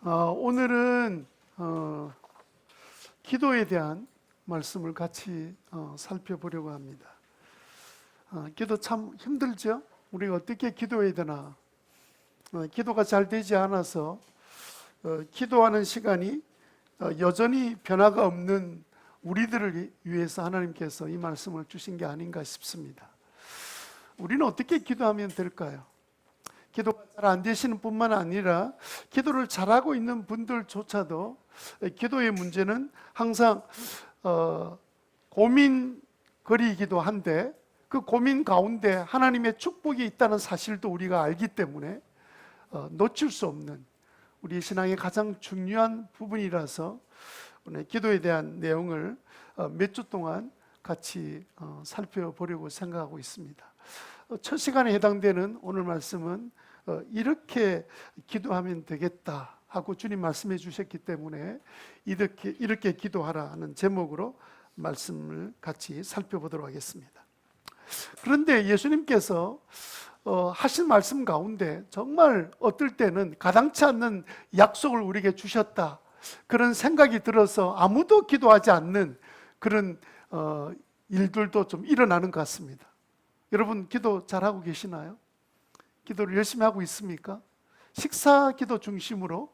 오늘은 기도에 대한 말씀을 같이 살펴보려고 합니다. 기도 참 힘들죠? 우리가 어떻게 기도해야 되나? 기도가 잘 되지 않아서 기도하는 시간이 여전히 변화가 없는 우리들을 위해서 하나님께서 이 말씀을 주신 게 아닌가 싶습니다. 우리는 어떻게 기도하면 될까요? 기도가 잘 안 되시는 뿐만 아니라 기도를 잘하고 있는 분들조차도 기도의 문제는 항상 고민거리이기도 한데, 그 고민 가운데 하나님의 축복이 있다는 사실도 우리가 알기 때문에 놓칠 수 없는 우리 신앙의 가장 중요한 부분이라서 오늘 기도에 대한 내용을 몇 주 동안 같이 살펴보려고 생각하고 있습니다. 첫 시간에 해당되는 오늘 말씀은 이렇게 기도하면 되겠다 하고 주님 말씀해 주셨기 때문에 이렇게 기도하라 하는 제목으로 말씀을 같이 살펴보도록 하겠습니다. 그런데 예수님께서 하신 말씀 가운데 정말 어떨 때는 가당치 않는 약속을 우리에게 주셨다, 그런 생각이 들어서 아무도 기도하지 않는 그런 일들도 좀 일어나는 것 같습니다. 여러분, 기도 잘하고 계시나요? 기도를 열심히 하고 있습니까? 식사 기도 중심으로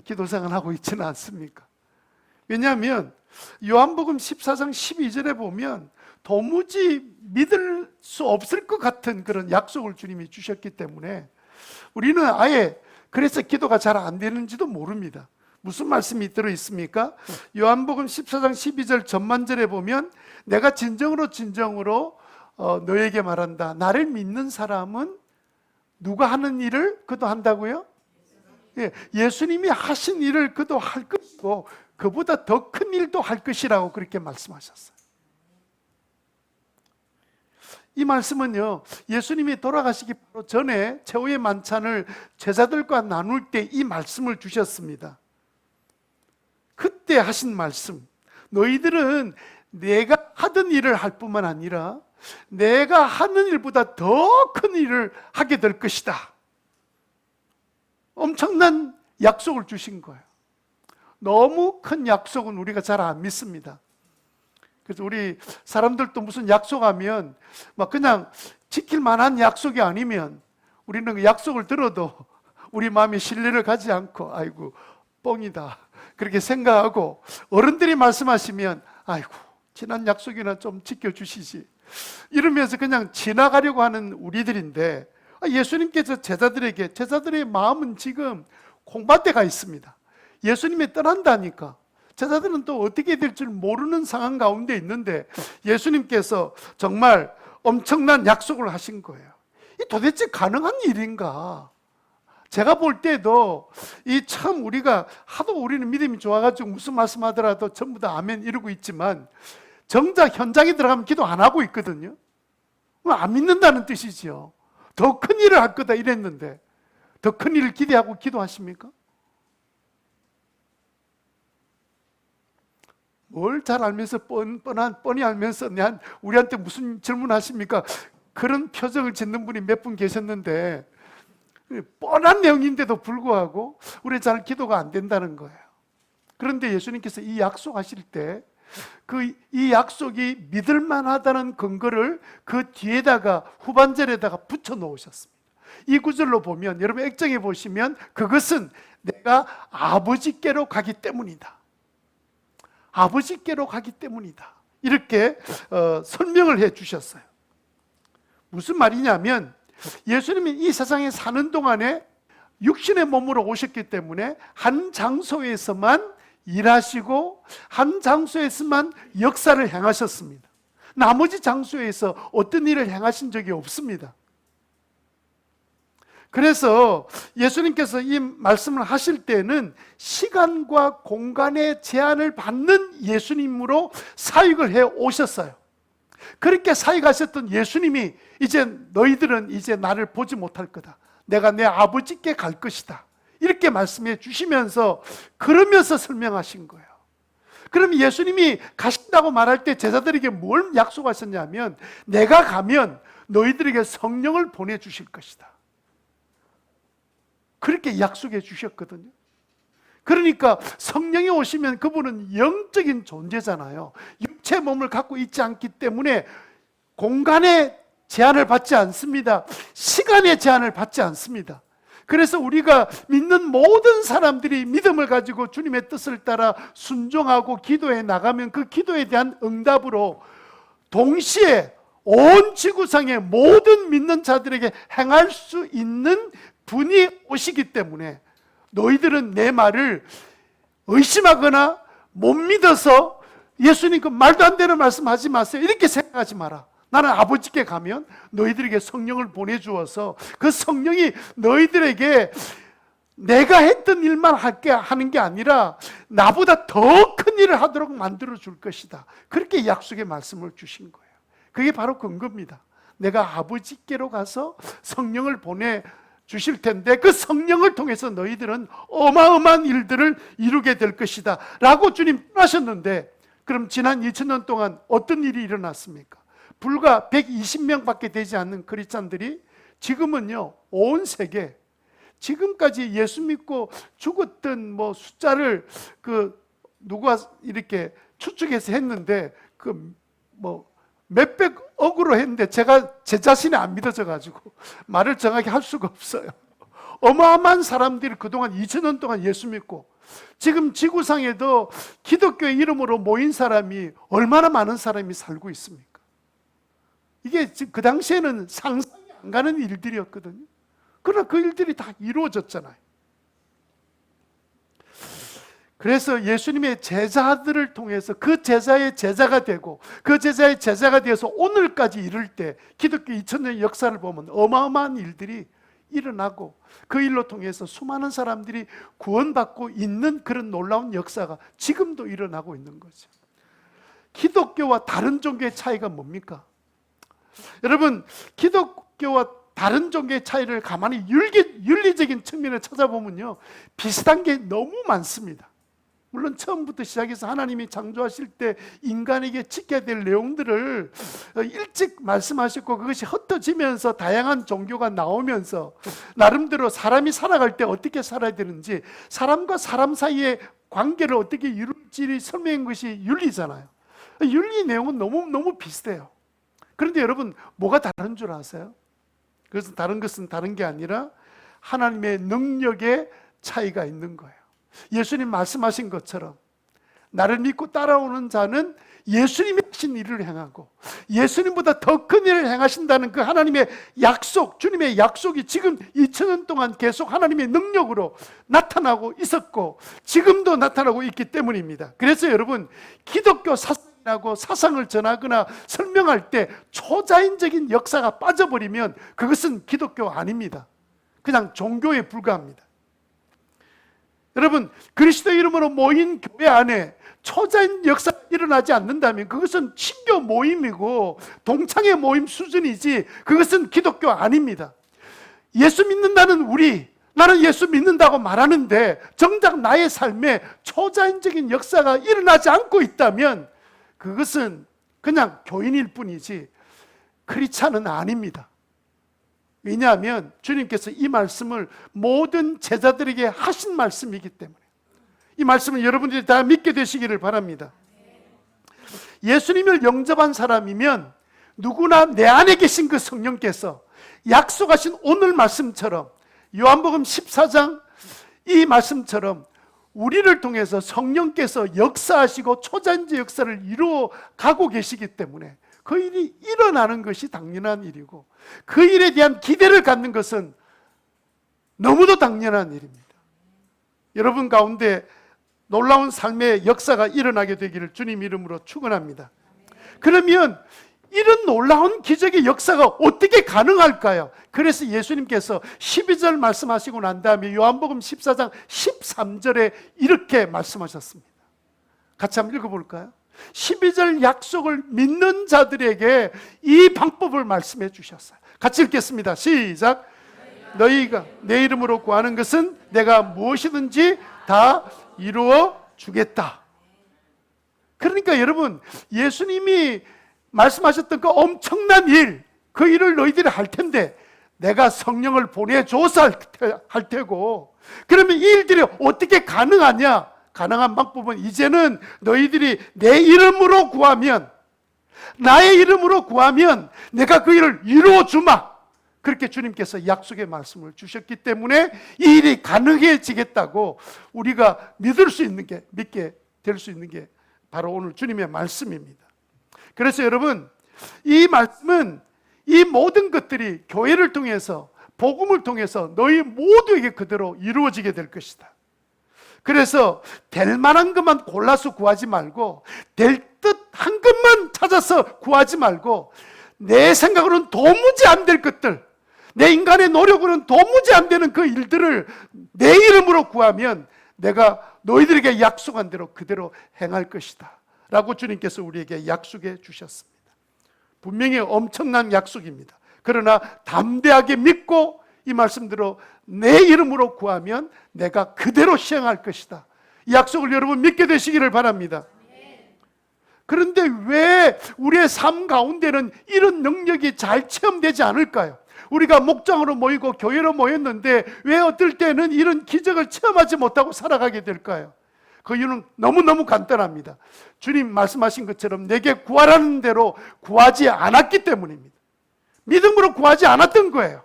기도 생활하고 있지는 않습니까? 왜냐하면 요한복음 14장 12절에 보면 도무지 믿을 수 없을 것 같은 그런 약속을 주님이 주셨기 때문에 우리는 아예 그래서 기도가 잘 안 되는지도 모릅니다. 무슨 말씀이 들어있습니까? 요한복음 14장 12절 전반절에 보면 내가 진정으로 너에게 말한다. 나를 믿는 사람은 누가 하는 일을 그도 한다고요? 예수님이 하신 일을 그도 할 것이고 그보다 더 큰 일도 할 것이라고 그렇게 말씀하셨어요. 이 말씀은요, 예수님이 돌아가시기 바로 전에 최후의 만찬을 제자들과 나눌 때 이 말씀을 주셨습니다. 그때 하신 말씀, 너희들은 내가 하던 일을 할 뿐만 아니라 내가 하는 일보다 더 큰 일을 하게 될 것이다. 엄청난 약속을 주신 거예요. 너무 큰 약속은 우리가 잘 안 믿습니다. 그래서 우리 사람들도 무슨 약속하면 막 그냥 지킬 만한 약속이 아니면 우리는 그 약속을 들어도 우리 마음에 신뢰를 가지 않고 아이고 뻥이다 그렇게 생각하고, 어른들이 말씀하시면 아이고 지난 약속이나 좀 지켜주시지 이러면서 그냥 지나가려고 하는 우리들인데, 예수님께서 제자들의 마음은 지금 콩밭에 가 있습니다. 예수님이 떠난다니까 제자들은 또 어떻게 될 줄 모르는 상황 가운데 있는데 예수님께서 정말 엄청난 약속을 하신 거예요. 이 도대체 가능한 일인가? 제가 볼 때도 이 참 우리가 하도 우리는 믿음이 좋아가지고 무슨 말씀하더라도 전부 다 아멘 이러고 있지만 정작 현장에 들어가면 기도 안 하고 있거든요. 안 믿는다는 뜻이죠. 더 큰 일을 할 거다 이랬는데 더 큰 일을 기대하고 기도하십니까? 뭘 잘 알면서 뻔히 알면서 우리한테 무슨 질문하십니까? 그런 표정을 짓는 분이 몇 분 계셨는데 뻔한 내용인데도 불구하고 우리 잘 기도가 안 된다는 거예요. 그런데 예수님께서 이 약속하실 때 이 약속이 믿을 만하다는 근거를 그 뒤에다가 후반절에다가 붙여 놓으셨습니다. 이 구절로 보면 여러분 액정해 보시면 그것은 내가 아버지께로 가기 때문이다. 아버지께로 가기 때문이다. 이렇게 설명을 해 주셨어요. 무슨 말이냐면 예수님이 이 세상에 사는 동안에 육신의 몸으로 오셨기 때문에 한 장소에서만 일하시고 한 장소에서만 역사를 행하셨습니다. 나머지 장소에서 어떤 일을 행하신 적이 없습니다. 그래서 예수님께서 이 말씀을 하실 때는 시간과 공간의 제한을 받는 예수님으로 사역을 해 오셨어요. 그렇게 사역하셨던 예수님이 이제 너희들은 이제 나를 보지 못할 거다. 내가 내 아버지께 갈 것이다. 이렇게 말씀해 주시면서 그러면서 설명하신 거예요. 그럼 예수님이 가신다고 말할 때 제자들에게 뭘 약속하셨냐면 내가 가면 너희들에게 성령을 보내주실 것이다. 그렇게 약속해 주셨거든요. 그러니까 성령이 오시면 그분은 영적인 존재잖아요. 육체 몸을 갖고 있지 않기 때문에 공간의 제한을 받지 않습니다. 시간의 제한을 받지 않습니다. 그래서 우리가 믿는 모든 사람들이 믿음을 가지고 주님의 뜻을 따라 순종하고 기도해 나가면 그 기도에 대한 응답으로 동시에 온 지구상의 모든 믿는 자들에게 행할 수 있는 분이 오시기 때문에 너희들은 내 말을 의심하거나 못 믿어서 예수님 그 말도 안 되는 말씀하지 마세요 이렇게 생각하지 마라. 나는 아버지께 가면 너희들에게 성령을 보내주어서 그 성령이 너희들에게 내가 했던 일만 하는 게 아니라 나보다 더 큰 일을 하도록 만들어 줄 것이다. 그렇게 약속의 말씀을 주신 거예요. 그게 바로 근거입니다. 내가 아버지께로 가서 성령을 보내주실 텐데 그 성령을 통해서 너희들은 어마어마한 일들을 이루게 될 것이다 라고 주님 하셨는데, 그럼 지난 2000년 동안 어떤 일이 일어났습니까? 불과 120명밖에 되지 않는 크리스찬들이 지금은요 온 세계 지금까지 예수 믿고 죽었던 숫자를 누가 이렇게 추측해서 했는데 몇백억으로 했는데 제가 제 자신이 안 믿어져 가지고 말을 정확히 할 수가 없어요. 어마어마한 사람들이 그동안 2000년 동안 예수 믿고 지금 지구상에도 기독교의 이름으로 모인 사람이 얼마나 많은 사람이 살고 있습니까? 이게 그 당시에는 상상이 안 가는 일들이었거든요. 그러나 그 일들이 다 이루어졌잖아요. 그래서 예수님의 제자들을 통해서 그 제자의 제자가 되고 그 제자의 제자가 되어서 오늘까지 이를 때 기독교 2000년 역사를 보면 어마어마한 일들이 일어나고 그 일로 통해서 수많은 사람들이 구원받고 있는 그런 놀라운 역사가 지금도 일어나고 있는 거죠. 기독교와 다른 종교의 차이가 뭡니까? 여러분, 기독교와 다른 종교의 차이를 가만히 윤리적인 측면을 찾아보면요 비슷한 게 너무 많습니다. 물론 처음부터 시작해서 하나님이 창조하실 때 인간에게 지켜야 될 내용들을 일찍 말씀하셨고 그것이 흩어지면서 다양한 종교가 나오면서 나름대로 사람이 살아갈 때 어떻게 살아야 되는지, 사람과 사람 사이의 관계를 어떻게 이룰지 설명한 것이 윤리잖아요. 윤리 내용은 너무 비슷해요. 그런데 여러분, 뭐가 다른 줄 아세요? 그래서 다른 것은 다른 게 아니라 하나님의 능력의 차이가 있는 거예요. 예수님 말씀하신 것처럼 나를 믿고 따라오는 자는 예수님이 하신 일을 행하고 예수님보다 더 큰 일을 행하신다는 그 하나님의 약속, 주님의 약속이 지금 2000년 동안 계속 하나님의 능력으로 나타나고 있었고 지금도 나타나고 있기 때문입니다. 그래서 여러분, 기독교 사상이라고 사상을 전하거나 설명할 때 초자연적인 역사가 빠져버리면 그것은 기독교 아닙니다. 그냥 종교에 불과합니다. 여러분, 그리스도 이름으로 모인 교회 안에 초자연 역사가 일어나지 않는다면 그것은 친교 모임이고 동창회 모임 수준이지 그것은 기독교 아닙니다. 예수 믿는다는 나는 예수 믿는다고 말하는데 정작 나의 삶에 초자연적인 역사가 일어나지 않고 있다면 그것은 그냥 교인일 뿐이지 크리스찬은 아닙니다. 왜냐하면 주님께서 이 말씀을 모든 제자들에게 하신 말씀이기 때문에 이 말씀을 여러분들이 다 믿게 되시기를 바랍니다. 예수님을 영접한 사람이면 누구나 내 안에 계신 그 성령께서 약속하신 오늘 말씀처럼 요한복음 14장 이 말씀처럼 우리를 통해서 성령께서 역사하시고 초자연적 역사를 이루어 가고 계시기 때문에 그 일이 일어나는 것이 당연한 일이고 그 일에 대한 기대를 갖는 것은 너무도 당연한 일입니다. 여러분 가운데 놀라운 삶의 역사가 일어나게 되기를 주님 이름으로 축원합니다. 그러면 이런 놀라운 기적의 역사가 어떻게 가능할까요? 그래서 예수님께서 12절 말씀하시고 난 다음에 요한복음 14장 13절에 이렇게 말씀하셨습니다. 같이 한번 읽어볼까요? 12절 약속을 믿는 자들에게 이 방법을 말씀해 주셨어요. 같이 읽겠습니다. 시작. 너희가 내 이름으로 구하는 것은 내가 무엇이든지 다 이루어 주겠다. 그러니까 여러분, 예수님이 말씀하셨던 그 엄청난 일, 그 일을 너희들이 할 텐데 내가 성령을 보내줘서 할 테고, 그러면 이 일들이 어떻게 가능하냐? 가능한 방법은 이제는 너희들이 내 이름으로 구하면, 나의 이름으로 구하면 내가 그 일을 이루어주마. 그렇게 주님께서 약속의 말씀을 주셨기 때문에 이 일이 가능해지겠다고 우리가 믿을 수 있는 게, 믿게 될 수 있는 게 바로 오늘 주님의 말씀입니다. 그래서 여러분, 이 말씀은 이 모든 것들이 교회를 통해서, 복음을 통해서 너희 모두에게 그대로 이루어지게 될 것이다. 그래서 될 만한 것만 골라서 구하지 말고, 될 듯한 것만 찾아서 구하지 말고, 내 생각으로는 도무지 안 될 것들, 내 인간의 노력으로는 도무지 안 되는 그 일들을 내 이름으로 구하면 내가 너희들에게 약속한 대로 그대로 행할 것이다 라고 주님께서 우리에게 약속해 주셨습니다. 분명히 엄청난 약속입니다. 그러나 담대하게 믿고 이 말씀대로 내 이름으로 구하면 내가 그대로 시행할 것이다. 이 약속을 여러분 믿게 되시기를 바랍니다. 그런데 왜 우리의 삶 가운데는 이런 능력이 잘 체험되지 않을까요? 우리가 목장으로 모이고 교회로 모였는데 왜 어떨 때는 이런 기적을 체험하지 못하고 살아가게 될까요? 그 이유는 너무너무 간단합니다. 주님 말씀하신 것처럼 내게 구하라는 대로 구하지 않았기 때문입니다. 믿음으로 구하지 않았던 거예요.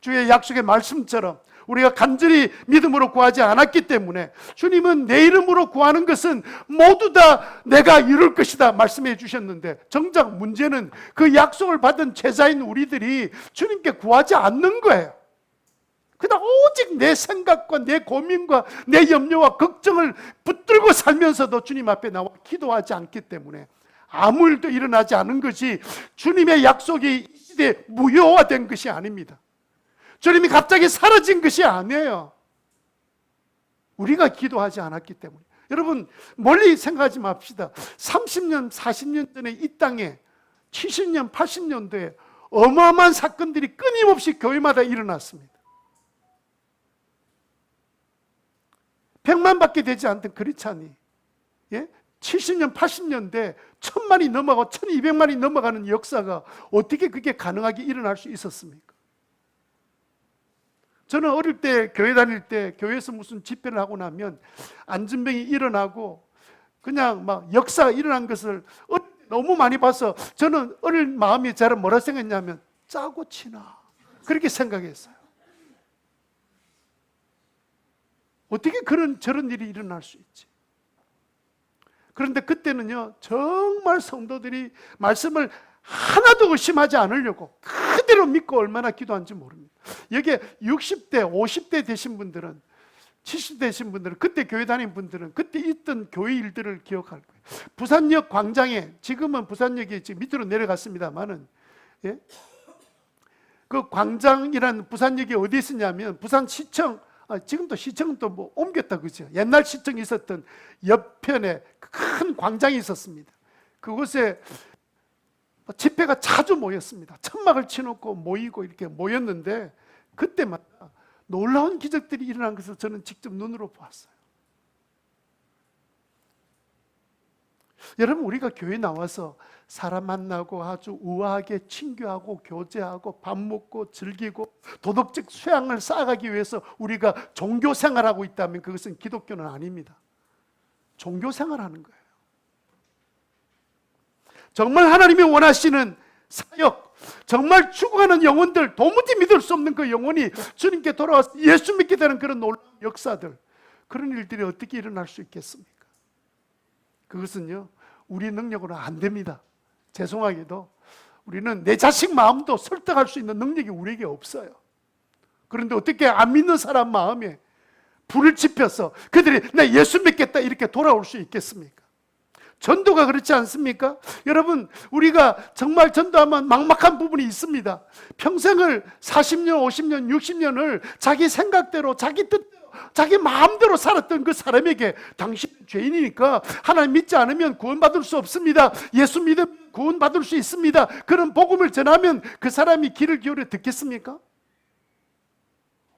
주의 약속의 말씀처럼 우리가 간절히 믿음으로 구하지 않았기 때문에 주님은 내 이름으로 구하는 것은 모두 다 내가 이룰 것이다 말씀해 주셨는데, 정작 문제는 그 약속을 받은 제자인 우리들이 주님께 구하지 않는 거예요. 그냥 오직 내 생각과 내 고민과 내 염려와 걱정을 붙들고 살면서도 주님 앞에 나와 기도하지 않기 때문에 아무 일도 일어나지 않은 것이, 주님의 약속이 이 시대에 무효화된 것이 아닙니다. 주님이 갑자기 사라진 것이 아니에요. 우리가 기도하지 않았기 때문에. 여러분, 멀리 생각하지 맙시다. 30년, 40년 전에 이 땅에 70년, 80년도에 어마어마한 사건들이 끊임없이 교회마다 일어났습니다. 100만밖에 되지 않던 크리스찬이 70년, 80년대 1000만이 넘어가고 1200만이 넘어가는 역사가 어떻게 그게 가능하게 일어날 수 있었습니까? 저는 어릴 때 교회 다닐 때 교회에서 무슨 집회를 하고 나면 안전병이 일어나고 그냥 막 역사가 일어난 것을 너무 많이 봐서 저는 어릴 마음이 저는 뭐라 생각했냐면 짜고 치나 그렇게 생각했어요. 어떻게 저런 일이 일어날 수 있지? 그런데 그때는요, 정말 성도들이 말씀을 하나도 의심하지 않으려고 그대로 믿고 얼마나 기도한지 모릅니다. 여기에 60대, 50대 되신 분들은, 70대 되신 분들은, 그때 교회 다닌 분들은 그때 있던 교회 일들을 기억할 거예요. 부산역 광장에, 지금은 부산역이 지금 밑으로 내려갔습니다만은, 그 광장이라는 부산역이 어디 있었냐면 부산시청, 지금도 시청은 또 뭐 옮겼다 그죠? 옛날 시청이 있었던 옆편에 큰 광장이 있었습니다. 그곳에 집회가 자주 모였습니다. 천막을 치놓고 모이고 이렇게 모였는데 그때마다 놀라운 기적들이 일어난 것을 저는 직접 눈으로 보았어요. 여러분, 우리가 교회 나와서 사람 만나고 아주 우아하게 친교하고 교제하고 밥 먹고 즐기고 도덕적 수양을 쌓아가기 위해서 우리가 종교 생활하고 있다면 그것은 기독교는 아닙니다. 종교 생활하는 거예요. 정말 하나님이 원하시는 사역, 정말 죽어가는 영혼들, 도무지 믿을 수 없는 그 영혼이 주님께 돌아와서 예수 믿게 되는 그런 놀라운 역사들, 그런 일들이 어떻게 일어날 수 있겠습니까? 그것은요, 우리 능력으로는 안 됩니다. 죄송하게도 우리는 내 자식 마음도 설득할 수 있는 능력이 우리에게 없어요. 그런데 어떻게 안 믿는 사람 마음에 불을 지펴서 그들이 나 예수 믿겠다 이렇게 돌아올 수 있겠습니까? 전도가 그렇지 않습니까? 여러분, 우리가 정말 전도하면 막막한 부분이 있습니다. 평생을 40년, 50년, 60년을 자기 생각대로, 자기 뜻대로, 자기 마음대로 살았던 그 사람에게 당신 죄인이니까 하나님 믿지 않으면 구원받을 수 없습니다. 예수 믿으면 구원받을 수 있습니다. 그런 복음을 전하면 그 사람이 귀를 기울여 듣겠습니까?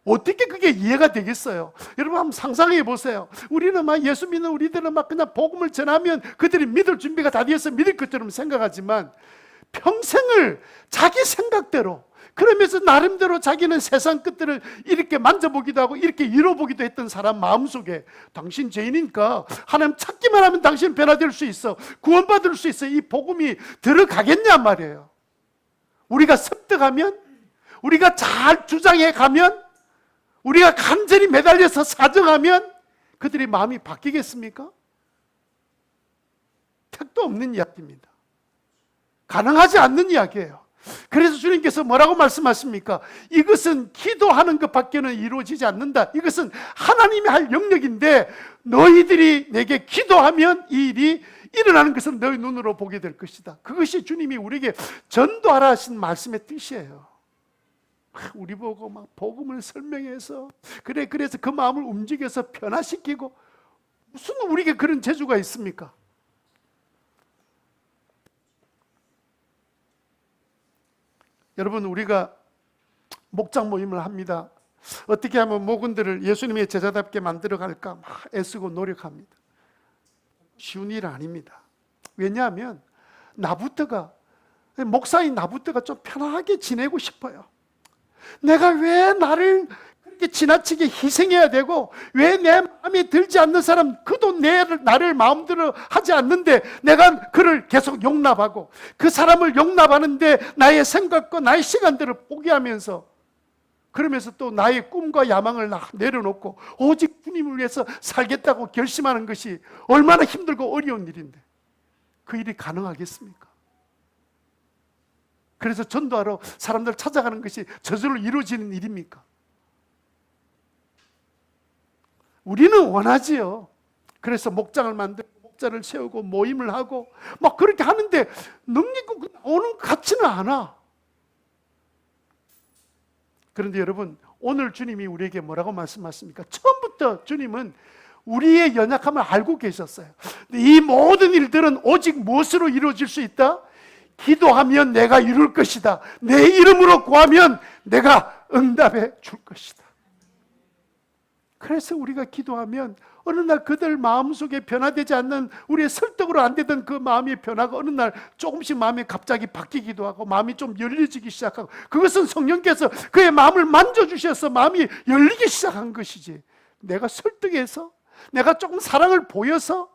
어떻게 그게 이해가 되겠어요? 여러분 한번 상상해 보세요. 우리는 막 예수 믿는 우리들은 막 그냥 복음을 전하면 그들이 믿을 준비가 다 되어서 믿을 것처럼 생각하지만 평생을 자기 생각대로 그러면서 나름대로 자기는 세상 끝들을 이렇게 만져보기도 하고 이렇게 이뤄보기도 했던 사람 마음속에 당신 죄인이니까 하나님 찾기만 하면 당신 변화될 수 있어, 구원받을 수 있어, 이 복음이 들어가겠냐 말이에요. 우리가 습득하면, 우리가 잘 주장해 가면, 우리가 간절히 매달려서 사정하면 그들의 마음이 바뀌겠습니까? 택도 없는 이야기입니다. 가능하지 않는 이야기예요. 그래서 주님께서 뭐라고 말씀하십니까? 이것은 기도하는 것밖에는 이루어지지 않는다. 이것은 하나님이 할 영역인데 너희들이 내게 기도하면 이 일이 일어나는 것을 너희 눈으로 보게 될 것이다. 그것이 주님이 우리에게 전도하라 하신 말씀의 뜻이에요. 우리 보고 막 복음을 설명해서 그래서 그 마음을 움직여서 변화시키고, 무슨 우리에게 그런 재주가 있습니까? 여러분, 우리가 목장 모임을 합니다. 어떻게 하면 목원들을 예수님의 제자답게 만들어 갈까 막 애쓰고 노력합니다. 쉬운 일 아닙니다. 왜냐하면 목사인 나부터가 좀 편하게 지내고 싶어요. 내가 왜 나를 그렇게 지나치게 희생해야 되고, 왜 내 마음에 들지 않는 사람 그도 나를 마음대로 하지 않는데 내가 그를 계속 용납하고, 그 사람을 용납하는데 나의 생각과 나의 시간들을 포기하면서, 그러면서 또 나의 꿈과 야망을 내려놓고 오직 주님을 위해서 살겠다고 결심하는 것이 얼마나 힘들고 어려운 일인데 그 일이 가능하겠습니까? 그래서 전도하러 사람들 찾아가는 것이 저절로 이루어지는 일입니까? 우리는 원하지요. 그래서 목장을 만들고 목자를 세우고 모임을 하고 막 그렇게 하는데 능력이 오는 것 같지는 않아. 그런데 여러분, 오늘 주님이 우리에게 뭐라고 말씀하십니까? 처음부터 주님은 우리의 연약함을 알고 계셨어요. 이 모든 일들은 오직 무엇으로 이루어질 수 있다? 기도하면 내가 이룰 것이다. 내 이름으로 구하면 내가 응답해 줄 것이다. 그래서 우리가 기도하면 어느 날 그들 마음속에 변화되지 않는, 우리의 설득으로 안 되던 그 마음의 변화가 어느 날 조금씩 마음이 갑자기 바뀌기도 하고 마음이 좀 열려지기 시작하고, 그것은 성령께서 그의 마음을 만져주셔서 마음이 열리기 시작한 것이지, 내가 설득해서, 내가 조금 사랑을 보여서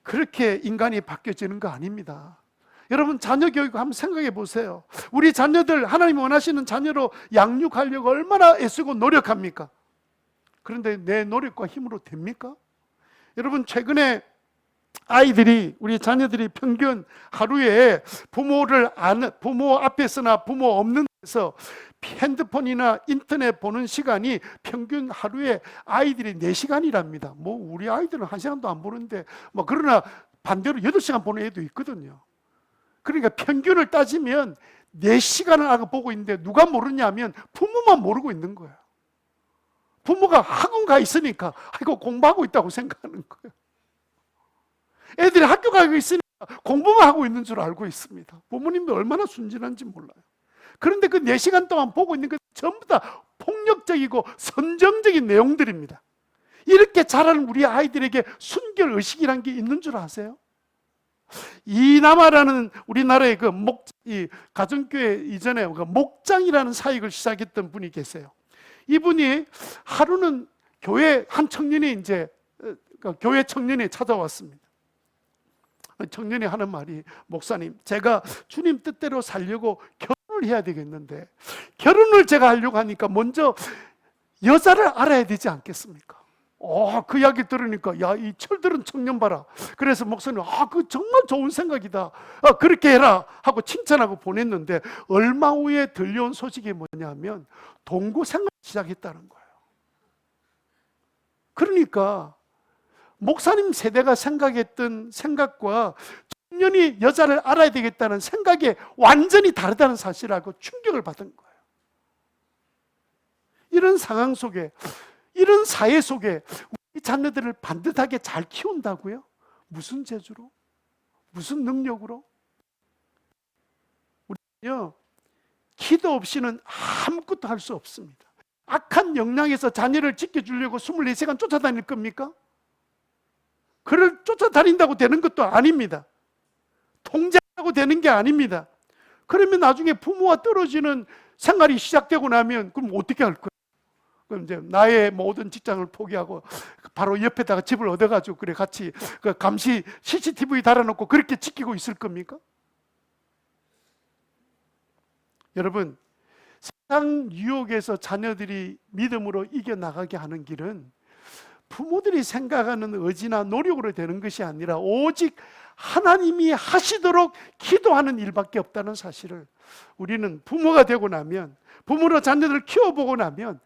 그렇게 인간이 바뀌어지는 거 아닙니다. 여러분, 자녀 교육 한번 생각해 보세요. 우리 자녀들 하나님 원하시는 자녀로 양육하려고 얼마나 애쓰고 노력합니까? 그런데 내 노력과 힘으로 됩니까? 여러분, 최근에 우리 자녀들이 평균 하루에 부모 앞에서나 부모 없는 데서 핸드폰이나 인터넷 보는 시간이 평균 하루에 아이들이 4시간이랍니다. 우리 아이들은 1시간도 안 보는데, 그러나 반대로 8시간 보는 애도 있거든요. 그러니까 평균을 따지면 4시간을 보고 있는데 누가 모르냐면 부모만 모르고 있는 거예요. 부모가 학원 가 있으니까 공부하고 있다고 생각하는 거예요. 애들이 학교 가고 있으니까 공부만 하고 있는 줄 알고 있습니다. 부모님도 얼마나 순진한지 몰라요. 그런데 그 4시간 동안 보고 있는 것 전부 다 폭력적이고 선정적인 내용들입니다. 이렇게 자라는 우리 아이들에게 순결의식이라는 게 있는 줄 아세요? 이남아라는 우리나라의 이 가정교회 이전에 목장이라는 사역을 시작했던 분이 계세요. 이분이 하루는 교회 청년이 찾아왔습니다. 청년이 하는 말이, 목사님, 제가 주님 뜻대로 살려고 결혼을 해야 되겠는데, 결혼을 제가 하려고 하니까 먼저 여자를 알아야 되지 않겠습니까? 그 이야기 들으니까, 이 철들은 청년 봐라. 그래서 목사님, 그 정말 좋은 생각이다. 그렇게 해라 하고 칭찬하고 보냈는데, 얼마 후에 들려온 소식이 뭐냐면 동거 생활을 시작했다는 거예요. 그러니까 목사님 세대가 생각했던 생각과 청년이 여자를 알아야 되겠다는 생각이 완전히 다르다는 사실하고 충격을 받은 거예요. 이런 상황 속에, 이런 사회 속에 우리 자녀들을 반듯하게 잘 키운다고요? 무슨 재주로? 무슨 능력으로? 우리는요, 기도 없이는 아무것도 할 수 없습니다. 악한 영향에서 자녀를 지켜주려고 24시간 쫓아다닐 겁니까? 그를 쫓아다닌다고 되는 것도 아닙니다. 통제하고 되는 게 아닙니다. 그러면 나중에 부모와 떨어지는 생활이 시작되고 나면 그럼 어떻게 할 거예요? 그럼 이제 나의 모든 직장을 포기하고 바로 옆에다가 집을 얻어가지고 그래 같이 그 감시 CCTV 달아놓고 그렇게 지키고 있을 겁니까? 여러분, 세상 유혹에서 자녀들이 믿음으로 이겨나가게 하는 길은 부모들이 생각하는 의지나 노력으로 되는 것이 아니라 오직 하나님이 하시도록 기도하는 일밖에 없다는 사실을 우리는 부모가 되고 나면, 부모로 자녀들을 키워보고 나면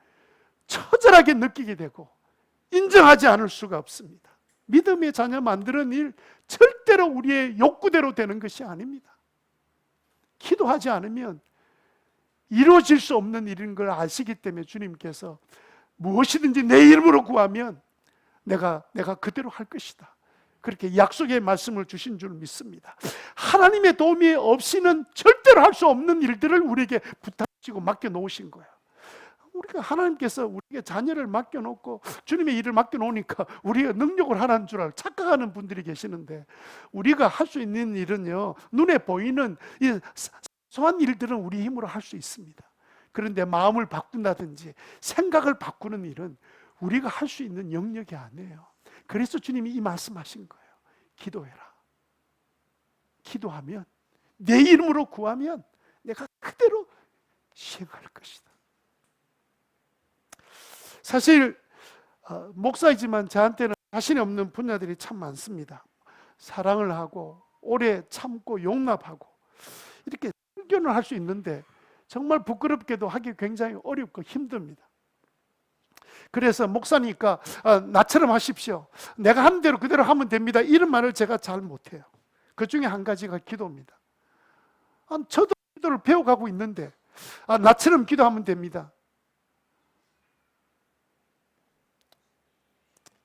처절하게 느끼게 되고 인정하지 않을 수가 없습니다. 믿음의 자녀 만드는 일 절대로 우리의 욕구대로 되는 것이 아닙니다. 기도하지 않으면 이루어질 수 없는 일인 걸 아시기 때문에 주님께서 무엇이든지 내 이름으로 구하면 내가 그대로 할 것이다, 그렇게 약속의 말씀을 주신 줄 믿습니다. 하나님의 도움이 없이는 절대로 할 수 없는 일들을 우리에게 부탁하시고 맡겨놓으신 거예요. 우리가 하나님께서 우리에게 자녀를 맡겨놓고 주님의 일을 맡겨놓으니까 우리가 능력을 하라는 줄 알고 착각하는 분들이 계시는데, 우리가 할 수 있는 일은요, 눈에 보이는 이 사소한 일들은 우리 힘으로 할 수 있습니다. 그런데 마음을 바꾼다든지 생각을 바꾸는 일은 우리가 할 수 있는 영역이 아니에요. 그래서 주님이 이 말씀하신 거예요. 기도해라. 기도하면, 내 이름으로 구하면 내가 그대로 시행할 것이다. 사실 목사이지만 저한테는 자신이 없는 분야들이 참 많습니다. 사랑을 하고 오래 참고 용납하고 이렇게 선견을 할 수 있는데 정말 부끄럽게도 하기 굉장히 어렵고 힘듭니다. 그래서 목사니까 나처럼 하십시오, 내가 하는 대로 그대로 하면 됩니다, 이런 말을 제가 잘 못해요. 그 중에 한 가지가 기도입니다. 저도 기도를 배워가고 있는데 나처럼 기도하면 됩니다,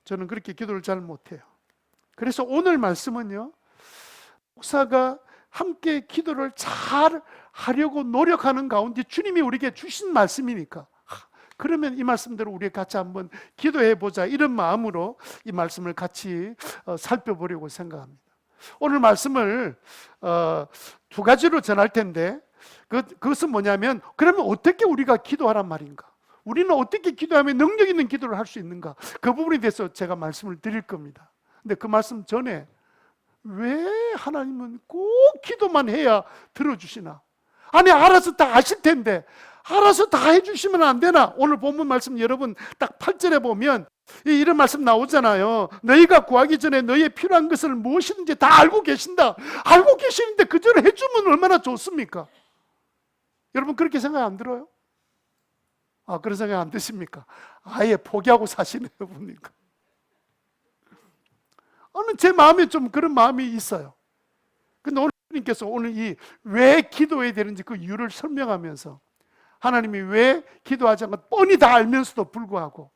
저는 그렇게 기도를 잘 못해요. 그래서 오늘 말씀은요, 목사가 함께 기도를 잘 하려고 노력하는 가운데 주님이 우리에게 주신 말씀이니까, 그러면 이 말씀대로 우리 같이 한번 기도해 보자, 이런 마음으로 이 말씀을 같이 살펴보려고 생각합니다. 오늘 말씀을 두 가지로 전할 텐데, 그것은 뭐냐면, 그러면 어떻게 우리가 기도하란 말인가, 우리는 어떻게 기도하면 능력 있는 기도를 할 수 있는가, 그 부분에 대해서 제가 말씀을 드릴 겁니다. 근데 그 말씀 전에, 왜 하나님은 꼭 기도만 해야 들어주시나? 아니, 알아서 다 아실 텐데 알아서 다 해주시면 안 되나? 오늘 본문 말씀 여러분 딱 8절에 보면 이런 말씀 나오잖아요. 너희가 구하기 전에 너희의 필요한 것을 무엇이든지 다 알고 계신다. 알고 계시는데 그대로 해주면 얼마나 좋습니까? 여러분 그렇게 생각 안 들어요? 그런 생각 안 드십니까? 아예 포기하고 사시네요 보니까. 제 마음에 좀 그런 마음이 있어요. 근데 오늘 주님께서 오늘 이 왜 기도해야 되는지 그 이유를 설명하면서, 하나님이 왜 기도하지 않고 뻔히 다 알면서도 불구하고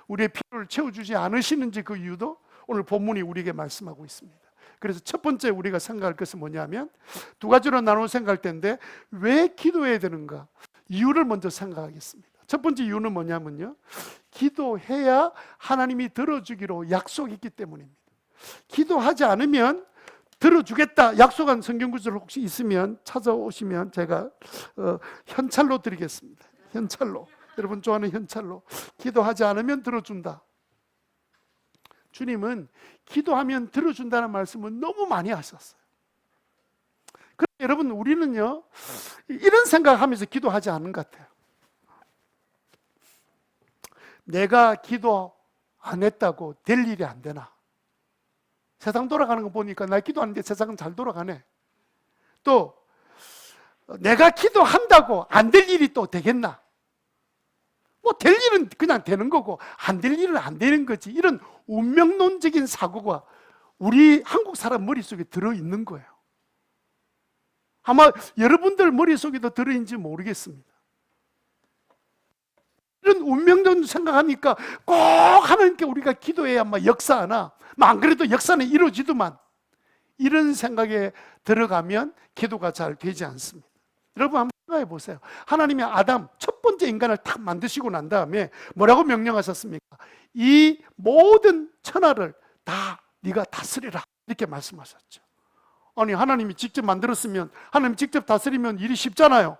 우리의 필요를 채워주지 않으시는지 그 이유도 오늘 본문이 우리에게 말씀하고 있습니다. 그래서 첫 번째 우리가 생각할 것은 뭐냐면, 두 가지로 나눠 생각할 텐데 왜 기도해야 되는가, 이유를 먼저 생각하겠습니다. 첫 번째 이유는 뭐냐면요, 기도해야 하나님이 들어주기로 약속했기 때문입니다. 기도하지 않으면 들어주겠다 약속한 성경구절 혹시 있으면 찾아오시면 제가 현찰로 드리겠습니다. 현찰로, 여러분 좋아하는 현찰로. 기도하지 않으면 들어준다. 주님은 기도하면 들어준다는 말씀을 너무 많이 하셨어요. 그런데 여러분 우리는요, 이런 생각하면서 기도하지 않는 것 같아요. 내가 기도 안 했다고 될 일이 안 되나? 세상 돌아가는 거 보니까 나 기도하는데 세상은 잘 돌아가네. 또 내가 기도한다고 안 될 일이 또 되겠나? 될 일은 그냥 되는 거고 안 될 일은 안 되는 거지. 이런 운명론적인 사고가 우리 한국 사람 머릿속에 들어있는 거예요. 아마 여러분들 머릿속에도 들어있는지 모르겠습니다. 이런 운명론 생각하니까 꼭 하나님께 우리가 기도해야 역사하나, 안 그래도 역사는 이루어지더만, 이런 생각에 들어가면 기도가 잘 되지 않습니다. 여러분 한번 생각해 보세요. 하나님이 아담 첫 번째 인간을 딱 만드시고 난 다음에 뭐라고 명령하셨습니까? 이 모든 천하를 다 네가 다스리라, 이렇게 말씀하셨죠. 아니 하나님이 직접 만들었으면, 하나님 직접 다스리면 일이 쉽잖아요.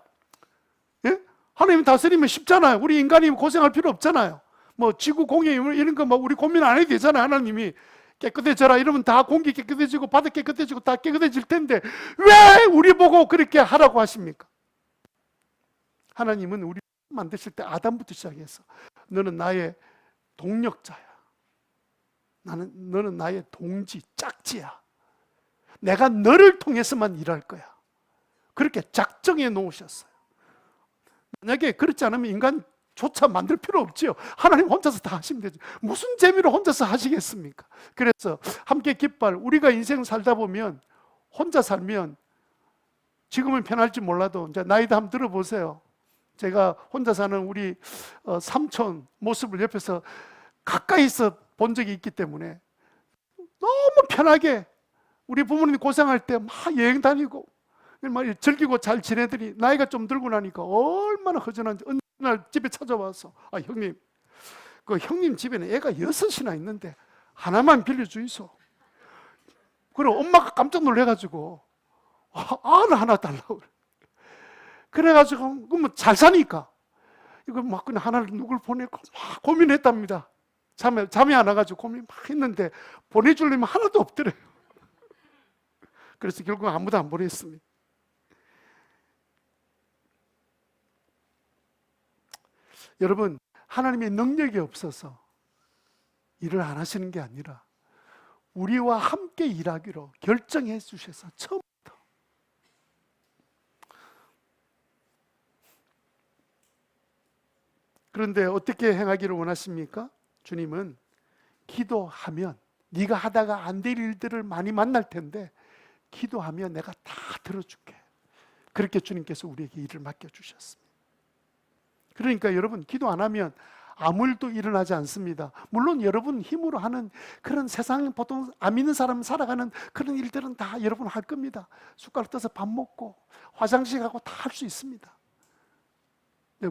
예? 하나님 다스리면 쉽잖아요. 우리 인간이 고생할 필요 없잖아요. 뭐 지구 공해 이런 거 뭐 우리 고민 안 해도 되잖아요. 하나님이 깨끗해져라 이러면 다 공기 깨끗해지고 바다 깨끗해지고 다 깨끗해질 텐데 왜 우리 보고 그렇게 하라고 하십니까? 하나님은 우리 만드실 때 아담부터 시작해서 너는 나의 동력자야. 너는 나의 동지, 짝지야. 내가 너를 통해서만 일할 거야. 그렇게 작정해 놓으셨어요. 만약에 그렇지 않으면 인간조차 만들 필요 없지요. 하나님 혼자서 다 하시면 되죠. 무슨 재미로 혼자서 하시겠습니까? 그래서 함께 기뻐할, 우리가 인생 살다 보면 혼자 살면 지금은 편할지 몰라도 이제 나이도 한번 들어보세요. 제가 혼자 사는 우리 삼촌 모습을 옆에서 가까이서 본 적이 있기 때문에 너무 편하게 우리 부모님이 고생할 때 막 여행 다니고 막 즐기고 잘 지내더니 나이가 좀 들고 나니까 얼마나 허전한지 어느 날 집에 찾아와서 형님, 그 형님 집에는 애가 6이나 있는데 하나만 빌려주이소. 그럼 엄마가 깜짝 놀래가지고 아를 하나 달라고 그래. 그래가지고 그럼 잘 사니까 이거 막 그냥 하나를 누굴 보내고 막 고민했답니다. 잠이 안 와가지고 고민 막 했는데 보내주려면 하나도 없더래요. 그래서 결국 아무도 안 보냈습니다. 여러분, 하나님의 능력이 없어서 일을 안 하시는 게 아니라 우리와 함께 일하기로 결정해 주셔서 처음부터. 그런데 어떻게 행하기를 원하십니까? 주님은 기도하면, 네가 하다가 안 될 일들을 많이 만날 텐데 기도하면 내가 다 들어줄게. 그렇게 주님께서 우리에게 일을 맡겨주셨습니다. 그러니까 여러분, 기도 안 하면 아무 일도 일어나지 않습니다. 물론 여러분 힘으로 하는 그런 세상 보통 안 믿는 사람 살아가는 그런 일들은 다 여러분 할 겁니다. 숟가락 떠서 밥 먹고 화장실 가고 다 할 수 있습니다.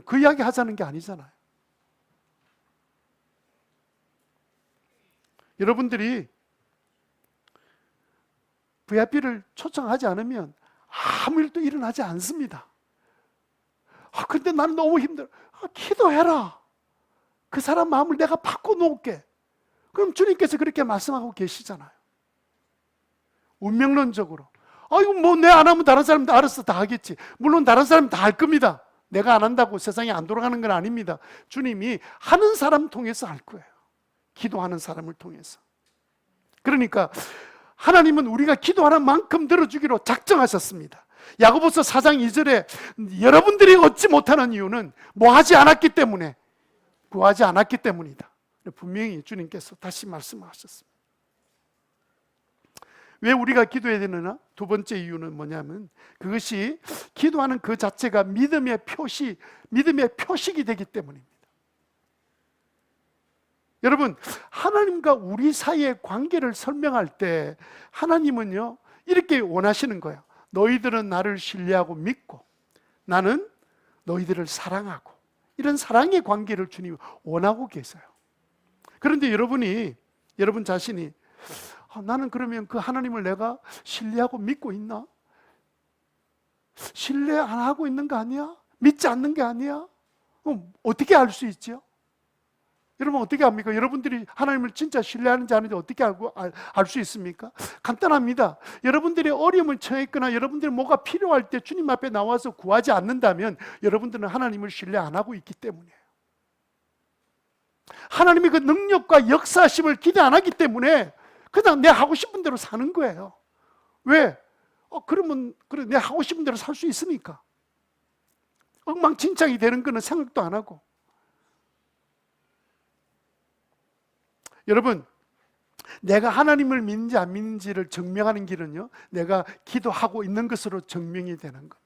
그 이야기 하자는 게 아니잖아요. 여러분들이 VIP를 초청하지 않으면 아무 일도 일어나지 않습니다. 근데 나는 너무 힘들어. 기도해라. 그 사람 마음을 내가 바꿔놓을게. 그럼 주님께서 그렇게 말씀하고 계시잖아요. 운명론적으로. 이거 뭐 내 안 하면 다른 사람도 알아서 다 하겠지. 물론 다른 사람 다 할 겁니다. 내가 안 한다고 세상이 안 돌아가는 건 아닙니다. 주님이 하는 사람 통해서 할 거예요. 기도하는 사람을 통해서. 그러니까 하나님은 우리가 기도하는 만큼 들어주기로 작정하셨습니다. 야고보서 4장 2절에 여러분들이 얻지 못하는 이유는 뭐 하지 않았기 때문에, 구하지 않았기 때문이다. 분명히 주님께서 다시 말씀하셨습니다. 왜 우리가 기도해야 되느냐? 두 번째 이유는 뭐냐면 그것이 기도하는 그 자체가 믿음의 표식이 되기 때문입니다. 여러분, 하나님과 우리 사이의 관계를 설명할 때 하나님은요 이렇게 원하시는 거예요. 너희들은 나를 신뢰하고 믿고 나는 너희들을 사랑하고, 이런 사랑의 관계를 주님이 원하고 계세요. 그런데 여러분 자신이 나는 그러면 그 하나님을 내가 신뢰하고 믿고 있나? 신뢰 안 하고 있는 거 아니야? 믿지 않는 게 아니야? 그럼 어떻게 알 수 있죠? 여러분 어떻게 합니까? 여러분들이 하나님을 진짜 신뢰하는지 아닌지 어떻게 알 수 있습니까? 간단합니다. 여러분들이 어려움을 처했거나 여러분들이 뭐가 필요할 때 주님 앞에 나와서 구하지 않는다면 여러분들은 하나님을 신뢰 안 하고 있기 때문이에요. 하나님의 그 능력과 역사심을 기대 안 하기 때문에 그냥 내 하고 싶은 대로 사는 거예요. 왜? 그러면 그래, 내 하고 싶은 대로 살 수 있으니까. 엉망진창이 되는 거는 생각도 안 하고. 여러분, 내가 하나님을 믿는지 안 믿는지를 증명하는 길은요, 내가 기도하고 있는 것으로 증명이 되는 겁니다.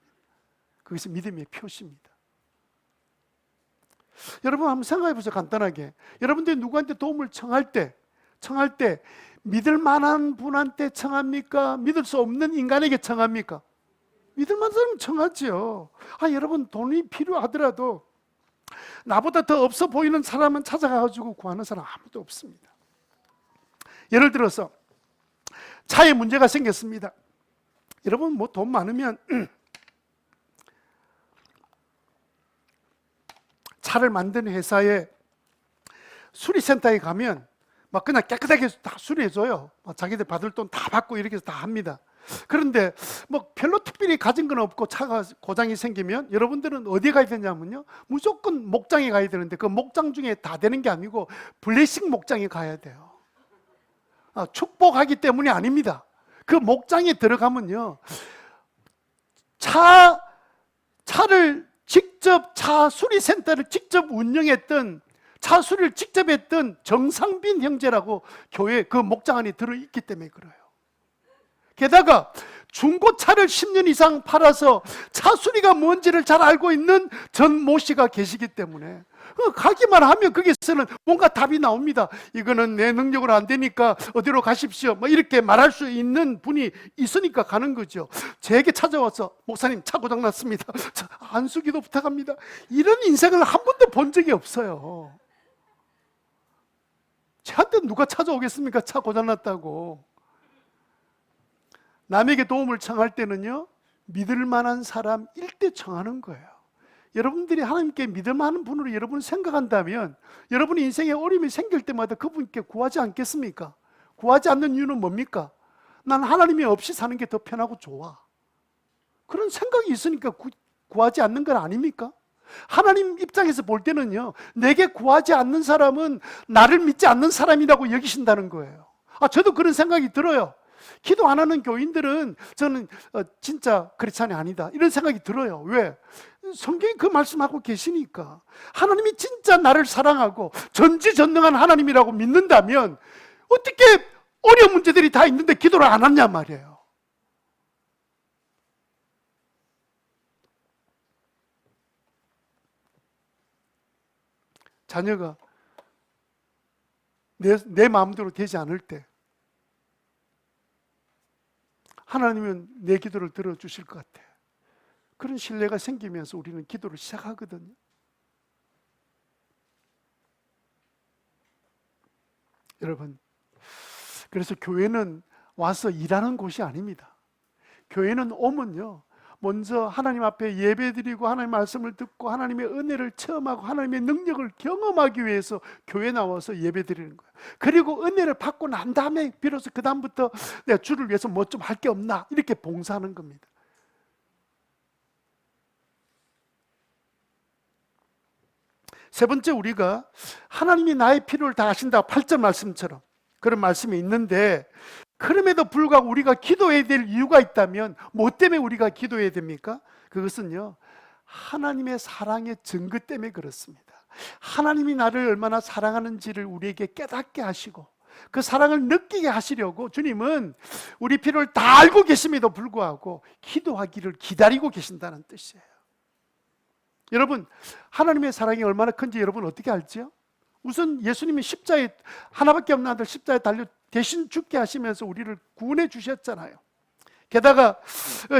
그것이 믿음의 표시입니다. 여러분 한번 생각해 보세요. 간단하게 여러분들이 누구한테 도움을 청할 때 믿을 만한 분한테 청합니까? 믿을 수 없는 인간에게 청합니까? 믿을 만한 사람 청하죠. 여러분 돈이 필요하더라도 나보다 더 없어 보이는 사람은 찾아가가지고 구하는 사람 아무도 없습니다. 예를 들어서 차에 문제가 생겼습니다. 여러분 뭐 돈 많으면 차를 만드는 회사에 수리센터에 가면 막 그냥 깨끗하게 다 수리해줘요. 자기들 받을 돈 다 받고 이렇게 해서 다 합니다. 그런데 뭐 별로 특별히 가진 건 없고 차가 고장이 생기면 여러분들은 어디에 가야 되냐면요, 무조건 목장에 가야 되는데 그 목장 중에 다 되는 게 아니고 블레싱 목장에 가야 돼요. 축복하기 때문이 아닙니다. 그 목장에 들어가면요, 차를 직접, 차 수리센터를 직접 운영했던, 차 수리를 직접 했던 정상빈 형제라고 교회 그 목장 안에 들어있기 때문에 그래요. 게다가 중고차를 10년 이상 팔아서 차 수리가 뭔지를 잘 알고 있는 전 모 씨가 계시기 때문에 가기만 하면 거기서는 뭔가 답이 나옵니다. 이거는 내 능력으로 안 되니까 어디로 가십시오, 뭐 이렇게 말할 수 있는 분이 있으니까 가는 거죠. 제게 찾아와서 목사님 차 고장 났습니다, 안수기도 부탁합니다, 이런 인생을 한 번도 본 적이 없어요. 저한테 누가 찾아오겠습니까? 차 고장 났다고. 남에게 도움을 청할 때는요, 믿을 만한 사람일 때 청하는 거예요. 여러분들이 하나님께 믿을 만한 분으로 여러분을 생각한다면 여러분의 인생에 어려움이 생길 때마다 그분께 구하지 않겠습니까? 구하지 않는 이유는 뭡니까? 난 하나님이 없이 사는 게 더 편하고 좋아, 그런 생각이 있으니까 구하지 않는 건 아닙니까? 하나님 입장에서 볼 때는요, 내게 구하지 않는 사람은 나를 믿지 않는 사람이라고 여기신다는 거예요. 저도 그런 생각이 들어요. 기도 안 하는 교인들은 저는 진짜 크리스찬이 아니다, 이런 생각이 들어요. 왜? 성경이 그 말씀하고 계시니까. 하나님이 진짜 나를 사랑하고 전지전능한 하나님이라고 믿는다면 어떻게 어려운 문제들이 다 있는데 기도를 안 하냐 말이에요. 자녀가 내 마음대로 되지 않을 때 하나님은 내 기도를 들어주실 것 같아, 그런 신뢰가 생기면서 우리는 기도를 시작하거든요. 여러분, 그래서 교회는 와서 일하는 곳이 아닙니다. 교회는 오면요, 먼저 하나님 앞에 예배드리고 하나님의 말씀을 듣고 하나님의 은혜를 체험하고 하나님의 능력을 경험하기 위해서 교회에 나와서 예배드리는 거예요. 그리고 은혜를 받고 난 다음에 비로소 그 다음부터 내가 주를 위해서 뭐 좀 할 게 없나 이렇게 봉사하는 겁니다. 세 번째, 우리가 하나님이 나의 필요를 다 아신다 8절 말씀처럼 그런 말씀이 있는데, 그럼에도 불구하고 우리가 기도해야 될 이유가 있다면 뭐 때문에 우리가 기도해야 됩니까? 그것은요, 하나님의 사랑의 증거 때문에 그렇습니다. 하나님이 나를 얼마나 사랑하는지를 우리에게 깨닫게 하시고 그 사랑을 느끼게 하시려고 주님은 우리 필요를 다 알고 계심에도 불구하고 기도하기를 기다리고 계신다는 뜻이에요. 여러분, 하나님의 사랑이 얼마나 큰지 여러분 어떻게 알죠? 우선 예수님이 십자가에, 하나밖에 없는 아들 십자가에 달려 대신 죽게 하시면서 우리를 구원해 주셨잖아요. 게다가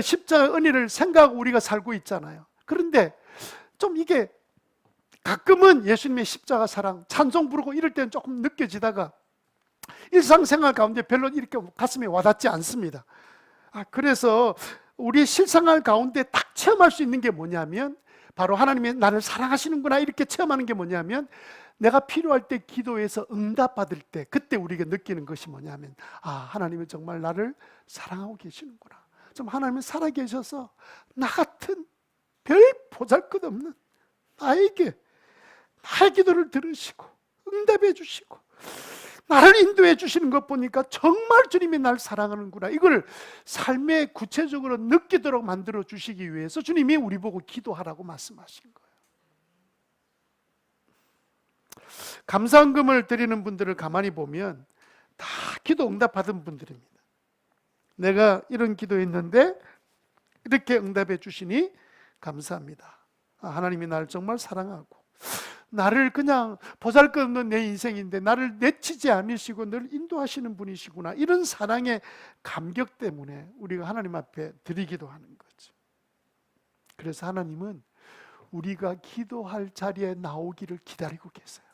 십자가 은혜를 생각하고 우리가 살고 있잖아요. 그런데 좀 이게 가끔은 예수님의 십자가 사랑 찬송 부르고 이럴 때는 조금 느껴지다가 일상생활 가운데 별로 이렇게 가슴에 와닿지 않습니다. 그래서 우리 실생활 가운데 딱 체험할 수 있는 게 뭐냐면 바로 하나님이 나를 사랑하시는구나 이렇게 체험하는 게 뭐냐면, 내가 필요할 때 기도해서 응답받을 때 그때 우리가 느끼는 것이 뭐냐면 하나님은 정말 나를 사랑하고 계시는구나. 좀 하나님은 살아계셔서 나 같은 별 보잘것없는 나에게 나의 기도를 들으시고 응답해 주시고 나를 인도해 주시는 것 보니까 정말 주님이 날 사랑하는구나, 이걸 삶에 구체적으로 느끼도록 만들어 주시기 위해서 주님이 우리 보고 기도하라고 말씀하신 거예요. 감사헌금을 드리는 분들을 가만히 보면 다 기도 응답 받은 분들입니다. 내가 이런 기도했는데 이렇게 응답해 주시니 감사합니다. 하나님이 나를 정말 사랑하고 나를 그냥 보잘것없는 내 인생인데 나를 내치지 않으시고 늘 인도하시는 분이시구나, 이런 사랑의 감격 때문에 우리가 하나님 앞에 드리기도 하는 거죠. 그래서 하나님은 우리가 기도할 자리에 나오기를 기다리고 계세요.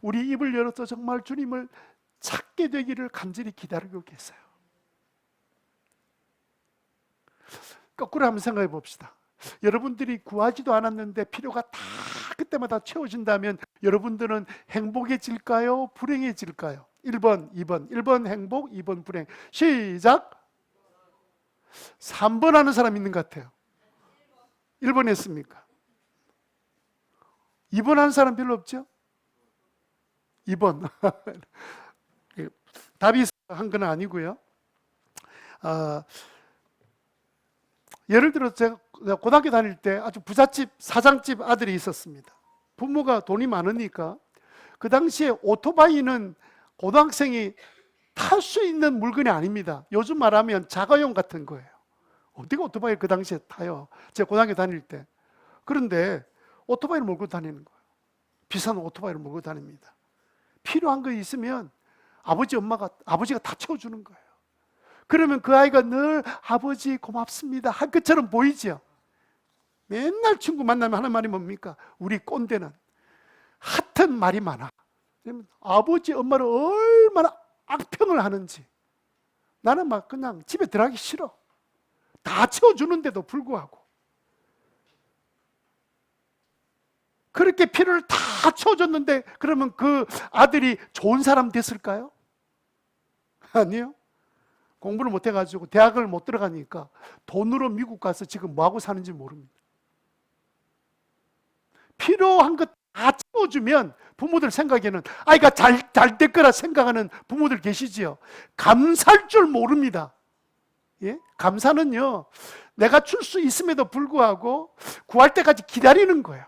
우리 입을 열어서 정말 주님을 찾게 되기를 간절히 기다리고 계세요. 거꾸로 한번 생각해 봅시다. 여러분들이 구하지도 않았는데 필요가 다 그때마다 채워진다면 여러분들은 행복해질까요? 불행해질까요? 1번, 2번. 1번 행복, 2번 불행. 시작. 3번 하는 사람 있는 것 같아요. 1번 했습니까? 2번 하는 사람 별로 없죠? 2번. 답이 한 건 아니고요. 예를 들어 제가 고등학교 다닐 때 아주 부잣집 사장집 아들이 있었습니다. 부모가 돈이 많으니까 그 당시에 오토바이는 고등학생이 탈 수 있는 물건이 아닙니다. 요즘 말하면 자가용 같은 거예요. 어떻게 오토바이를 그 당시에 타요? 제가 고등학교 다닐 때. 그런데 오토바이를 몰고 다니는 거예요. 비싼 오토바이를 몰고 다닙니다. 필요한 거 있으면 아버지가 다 채워주는 거예요. 그러면 그 아이가 늘 아버지 고맙습니다 할 것처럼 보이죠. 맨날 친구 만나면 하는 말이 뭡니까? 우리 꼰대는 하여튼 말이 많아. 아버지 엄마를 얼마나 악평을 하는지. 나는 막 그냥 집에 들어가기 싫어. 다 채워주는데도 불구하고 그렇게 필요를 다 채워줬는데 그러면 그 아들이 좋은 사람 됐을까요? 아니요. 공부를 못해가지고 대학을 못 들어가니까 돈으로 미국 가서 지금 뭐하고 사는지 모릅니다. 필요한 것 다 채워주면 부모들 생각에는 아이가 잘 될 거라 생각하는 부모들 계시지요. 감사할 줄 모릅니다. 예? 감사는요, 내가 줄 수 있음에도 불구하고 구할 때까지 기다리는 거예요.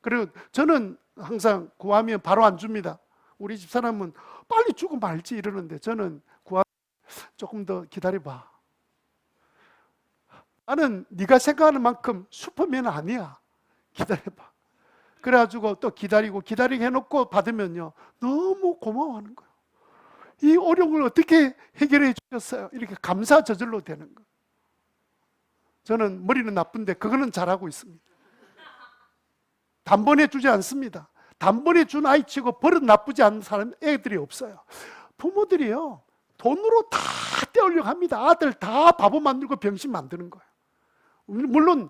그리고 저는 항상 구하면 바로 안 줍니다. 우리 집 사람은 빨리 주고 말지 이러는데 저는 조금 더 기다려봐. 나는 네가 생각하는 만큼 슈퍼맨 아니야. 기다려봐. 그래가지고 또 기다리게 해놓고 받으면요 너무 고마워하는 거예요. 이 어려움을 어떻게 해결해 주셨어요? 이렇게 감사 저절로 되는 거예요. 저는 머리는 나쁜데 그거는 잘하고 있습니다. 단번에 주지 않습니다. 단번에 준 아이 치고 버릇 나쁘지 않은 사람 애들이 없어요. 부모들이요 돈으로 다 떼우려고 합니다. 아들 다 바보 만들고 병신 만드는 거예요. 물론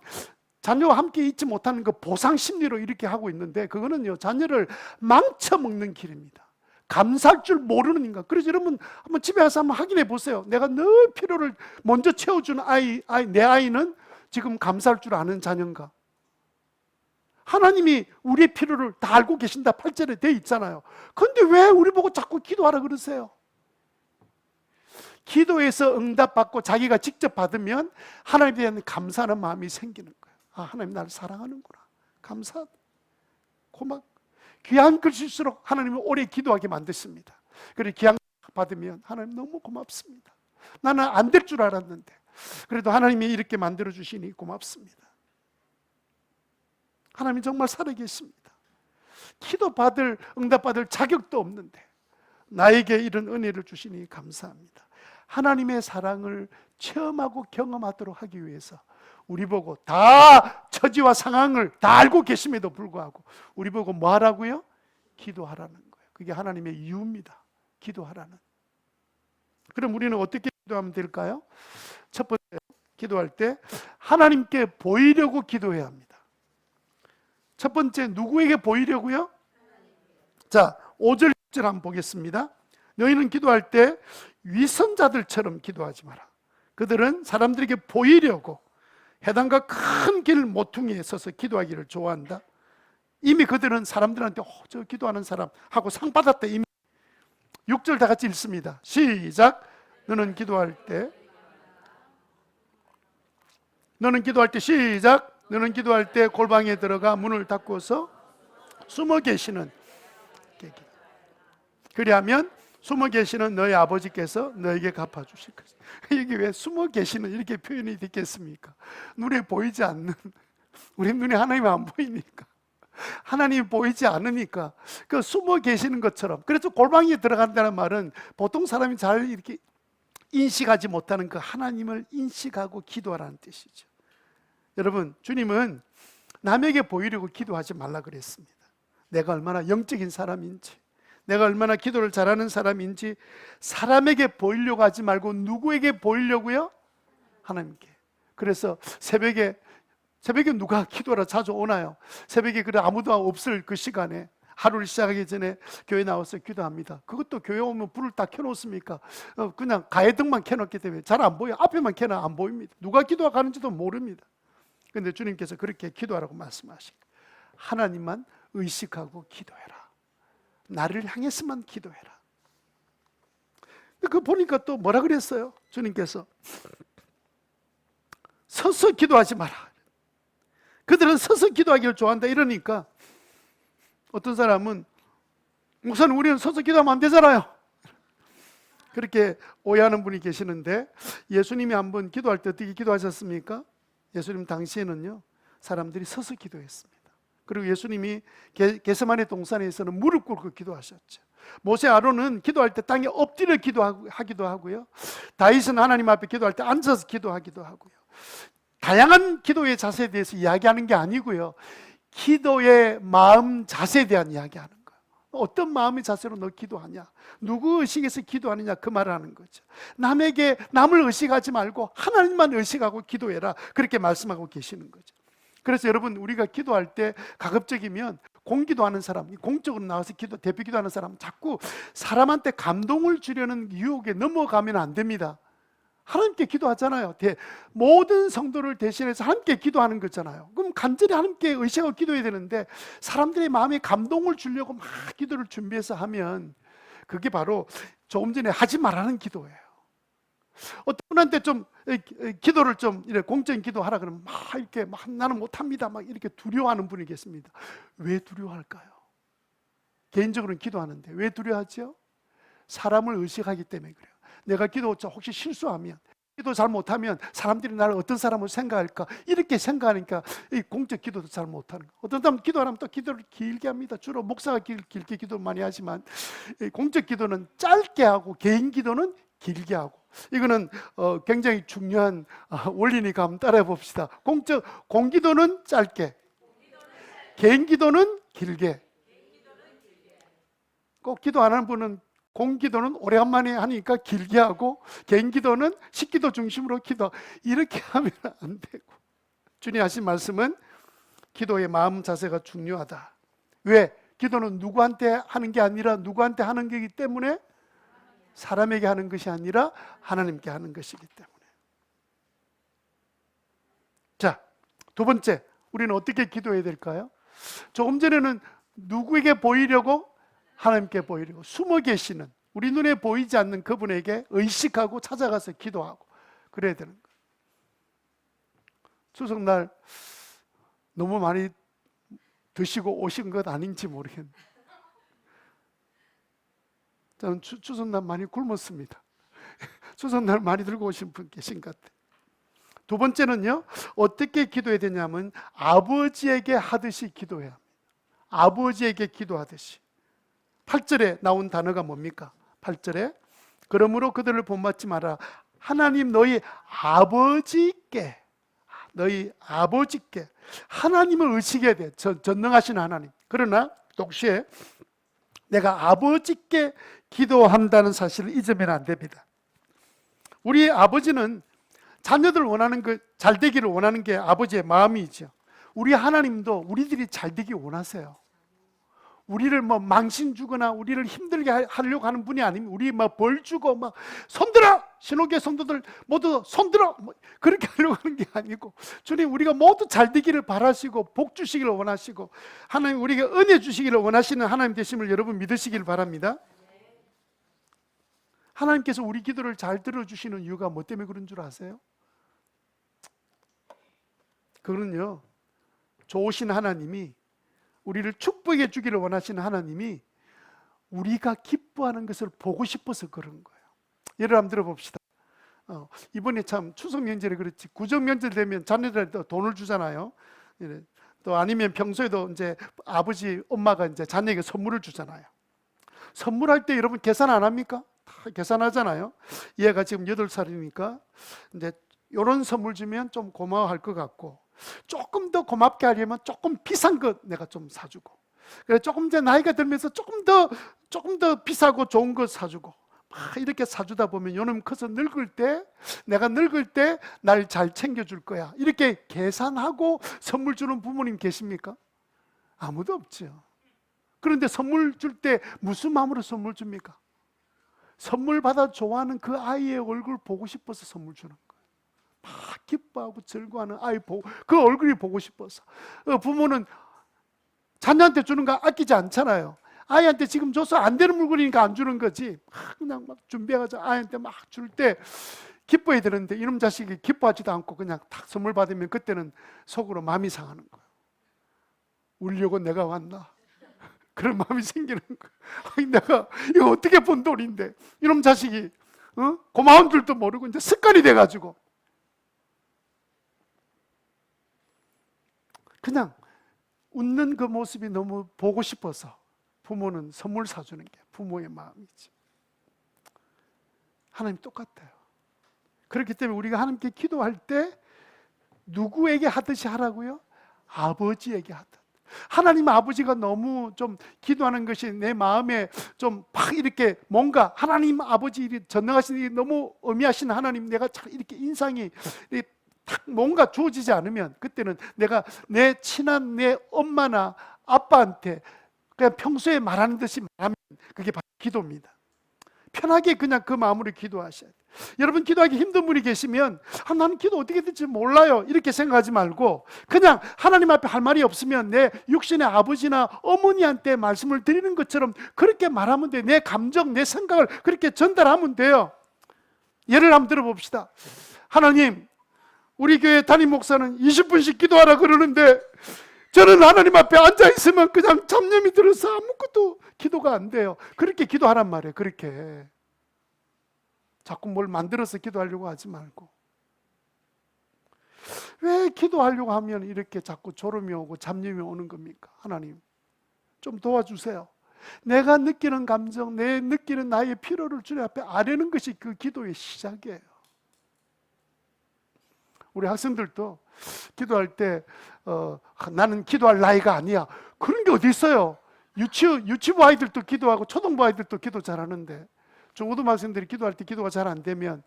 자녀와 함께 있지 못하는 그 보상 심리로 이렇게 하고 있는데 그거는요 자녀를 망쳐먹는 길입니다. 감사할 줄 모르는 인간. 그래서 여러분 한번 집에 가서 한번 확인해 보세요. 내가 늘 필요를 먼저 채워주는 내 아이는 지금 감사할 줄 아는 자녀인가? 하나님이 우리의 필요를 다 알고 계신다 8절에 돼 있잖아요. 그런데 왜 우리 보고 자꾸 기도하라 그러세요? 기도해서 응답받고 자기가 직접 받으면 하나님에 대한 감사하는 마음이 생기는 거예요. 아, 하나님 나를 사랑하는구나. 감사하다. 귀한 글씨일수록 하나님은 오래 기도하게 만드십니다. 그래서 귀한 받으면 하나님 너무 고맙습니다. 나는 안 될 줄 알았는데 그래도 하나님이 이렇게 만들어 주시니 고맙습니다. 하나님이 정말 살아계십니다. 기도받을 응답받을 자격도 없는데 나에게 이런 은혜를 주시니 감사합니다. 하나님의 사랑을 체험하고 경험하도록 하기 위해서 우리 보고 다 처지와 상황을 다 알고 계심에도 불구하고 우리 보고 뭐 하라고요? 기도하라는 거예요. 그게 하나님의 이유입니다. 기도하라는. 그럼 우리는 어떻게 기도하면 될까요? 첫 번째, 기도할 때 하나님께 보이려고 기도해야 합니다. 첫 번째, 누구에게 보이려고요? 자, 5절 6절 한번 보겠습니다. 너희는 기도할 때 위선자들처럼 기도하지 마라. 그들은 사람들에게 보이려고 해당과 큰 길 모퉁이에 서서 기도하기를 좋아한다. 이미 그들은 사람들한테 저 기도하는 사람 하고 상 받았다. 이미 6절 다 같이 읽습니다. 시작. 너는 기도할 때 시작. 너는 기도할 때 골방에 들어가 문을 닫고서 숨어 계시는 그리하면 숨어 계시는 너희 아버지께서 너에게 갚아주실 것이다. 이게 왜 숨어 계시는 이렇게 표현이 됐겠습니까? 눈에 보이지 않는, 우리 눈에 하나님이 안 보이니까, 하나님이 보이지 않으니까 그 숨어 계시는 것처럼. 그래서 골방에 들어간다는 말은 보통 사람이 잘 이렇게 인식하지 못하는 그 하나님을 인식하고 기도하라는 뜻이죠. 여러분, 주님은 남에게 보이려고 기도하지 말라 그랬습니다. 내가 얼마나 영적인 사람인지, 내가 얼마나 기도를 잘하는 사람인지 사람에게 보이려고 하지 말고 누구에게 보이려고요? 하나님께. 그래서 새벽에 누가 기도하러 자주 오나요? 새벽에 그래 아무도 없을 그 시간에 하루를 시작하기 전에 교회 나와서 기도합니다. 그것도 교회 오면 불을 다 켜놓습니까? 그냥 가해등만 켜놓기 때문에 잘 안 보여요. 앞에만 켜놔 안 보입니다. 누가 기도하는지도 모릅니다. 그런데 주님께서 그렇게 기도하라고 말씀하시고, 하나님만 의식하고 기도해라. 나를 향해서만 기도해라. 그 보니까 또 뭐라 그랬어요? 주님께서 서서 기도하지 마라. 그들은 서서 기도하기를 좋아한다 이러니까 어떤 사람은 목사님 우리는 서서 기도하면 안 되잖아요. 그렇게 오해하는 분이 계시는데, 예수님이 한번 기도할 때 어떻게 기도하셨습니까? 예수님 당시에는요 사람들이 서서 기도했습니다. 그리고 예수님이 게세마네 동산에서는 무릎 꿇고 기도하셨죠. 모세 아론은 기도할 때 땅에 엎드려 기도하기도 하고요, 다윗은 하나님 앞에 기도할 때 앉아서 기도하기도 하고요. 다양한 기도의 자세에 대해서 이야기하는 게 아니고요, 기도의 마음 자세에 대한 이야기하는 거예요. 어떤 마음의 자세로 너 기도하냐, 누구 의식에서 기도하느냐, 그 말을 하는 거죠. 남을 의식하지 말고 하나님만 의식하고 기도해라, 그렇게 말씀하고 계시는 거죠. 그래서 여러분, 우리가 기도할 때 가급적이면 공기도하는 사람, 공적으로 나와서 대표 기도하는 사람, 자꾸 사람한테 감동을 주려는 유혹에 넘어가면 안 됩니다. 하나님께 기도하잖아요. 모든 성도를 대신해서 하나님께 기도하는 거잖아요. 그럼 간절히 하나님께 의식하고 기도해야 되는데, 사람들의 마음에 감동을 주려고 막 기도를 준비해서 하면 그게 바로 조금 전에 하지 말라는 기도예요. 어떤 분한테 좀 기도를 좀 이렇게 공적인 기도하라 그러면 막 나는 못합니다 막 이렇게 두려워하는 분이 계십니다. 왜 두려워할까요? 개인적으로는 기도하는데 왜 두려워하죠? 사람을 의식하기 때문에 그래요. 내가 기도 혹시 실수하면, 기도 잘 못하면 사람들이 나를 어떤 사람으로 생각할까, 이렇게 생각하니까 이 공적 기도도 잘 못하는 거예요. 어떤 사람 기도하면 또 기도를 길게 합니다. 주로 목사가 길게 기도를 많이 하지만, 공적 기도는 짧게 하고 개인 기도는 길게 하고, 이거는 굉장히 중요한 원리니까 한번 따라해 봅시다. 공기도는 짧게, 개인 기도는 길게. 꼭 기도 안 하는 분은 공기도는 오래간만에 하니까 길게 하고, 개인 기도는 식기도 중심으로 기도, 이렇게 하면 안 되고, 주님 하신 말씀은 기도의 마음 자세가 중요하다. 왜? 기도는 누구한테 하는 게 아니라 누구한테 하는 거기 때문에, 사람에게 하는 것이 아니라 하나님께 하는 것이기 때문에. 자, 두 번째, 우리는 어떻게 기도해야 될까요? 조금 전에는 누구에게 보이려고? 하나님께 보이려고. 숨어 계시는, 우리 눈에 보이지 않는 그분에게 의식하고 찾아가서 기도하고 그래야 되는 거예요. 추석날 너무 많이 드시고 오신 것 아닌지 모르겠는데, 저는 추석날 많이 굶었습니다. 추석날 많이 들고 오신 분 계신 것 같아요. 두 번째는요, 어떻게 기도해야 되냐면 아버지에게 하듯이 기도해야 합니다. 아버지에게 기도하듯이. 8절에 나온 단어가 뭡니까? 8절에 그러므로 그들을 본받지 마라. 하나님 너희 아버지께, 하나님을 의식해야 돼. 전능하신 하나님. 그러나 동시에 내가 아버지께 기도한다는 사실을 잊으면 안 됩니다. 우리 아버지는 자녀들 원하는 그 잘 되기를 원하는 게 아버지의 마음이죠. 우리 하나님도 우리들이 잘 되기 원하세요. 우리를 망신 주거나 우리를 힘들게 하려고 하는 분이 아니면, 우리 벌 주고 손들어, 신호교회 성도들 모두 손들어, 그렇게 하려고 하는 게 아니고, 주님 우리가 모두 잘 되기를 바라시고 복 주시기를 원하시고, 하나님 우리에게 은혜 주시기를 원하시는 하나님 되심을 여러분 믿으시길 바랍니다. 하나님께서 우리 기도를 잘 들어주시는 이유가 뭐 때문에 그런 줄 아세요? 그거는요, 좋으신 하나님이, 우리를 축복해 주기를 원하시는 하나님이 우리가 기뻐하는 것을 보고 싶어서 그런 거예요. 예를 한번 들어봅시다. 이번에 참 추석 명절에 그렇지, 구정 명절 되면 자녀들한테 돈을 주잖아요. 또 아니면 평소에도 이제 아버지, 엄마가 이제 자녀에게 선물을 주잖아요. 선물할 때 여러분 계산 안 합니까? 다 계산하잖아요. 얘가 지금 8살이니까 이제 이런 선물 주면 좀 고마워할 것 같고, 조금 더 고맙게 하려면 조금 비싼 것 내가 좀 사주고, 그래 조금 더 나이가 들면서 조금 더 비싸고 좋은 것 사주고, 막 이렇게 사주다 보면 요놈 커서 늙을 때, 내가 늙을 때 날 잘 챙겨줄 거야, 이렇게 계산하고 선물 주는 부모님 계십니까? 아무도 없죠. 그런데 선물 줄 때 무슨 마음으로 선물 줍니까? 선물 받아 좋아하는 그 아이의 얼굴 보고 싶어서 선물 주는 거예요. 막 기뻐하고 즐거워하는 아이 보고, 그 얼굴이 보고 싶어서. 부모는 자녀한테 주는 거 아끼지 않잖아요. 아이한테 지금 줘서 안 되는 물건이니까 안 주는 거지. 그냥 막 준비해가지고 아이한테 막 줄 때 기뻐해야 되는데, 이놈 자식이 기뻐하지도 않고 그냥 딱 선물 받으면 그때는 속으로 마음이 상하는 거예요. 울려고 내가 왔나? 그런 마음이 생기는 거예요. 내가 이거 어떻게 번 돈인데, 이놈 자식이 고마운 줄도 모르고 이제 습관이 돼가지고 그냥 웃는 그 모습이 너무 보고 싶어서 부모는 선물 사주는 게 부모의 마음이지. 하나님 똑같아요. 그렇기 때문에 우리가 하나님께 기도할 때 누구에게 하듯이 하라고요? 아버지에게 하듯. 하나님 아버지가 너무 좀 기도하는 것이 내 마음에 좀 막 이렇게 뭔가 하나님 아버지 전능하신 이 너무 의미하신 하나님, 내가 참 이렇게 인상이 딱 뭔가 주어지지 않으면, 그때는 내가 내 친한 내 엄마나 아빠한테 그냥 평소에 말하는 듯이 말하면 그게 바로 기도입니다. 편하게 그냥 그 마음으로 기도하셔야 돼요. 여러분, 기도하기 힘든 분이 계시면 나는 기도 어떻게 될지 몰라요, 이렇게 생각하지 말고 그냥 하나님 앞에 할 말이 없으면 내 육신의 아버지나 어머니한테 말씀을 드리는 것처럼 그렇게 말하면 돼요. 내 감정, 내 생각을 그렇게 전달하면 돼요. 예를 한번 들어봅시다. 하나님, 우리 교회 담임 목사는 20분씩 기도하라 그러는데 저는 하나님 앞에 앉아있으면 그냥 잡념이 들어서 아무것도 기도가 안 돼요. 그렇게 기도하란 말이에요. 그렇게 자꾸 뭘 만들어서 기도하려고 하지 말고. 왜 기도하려고 하면 이렇게 자꾸 졸음이 오고 잡념이 오는 겁니까? 하나님 좀 도와주세요. 내가 느끼는 감정, 내 느끼는 나의 필요를 주님 앞에 아뢰는 것이 그 기도의 시작이에요. 우리 학생들도 기도할 때 나는 기도할 나이가 아니야, 그런 게 어디 있어요? 유치부 아이들도 기도하고 초등부 아이들도 기도 잘하는데, 중고등학생들이 기도할 때 기도가 잘 안 되면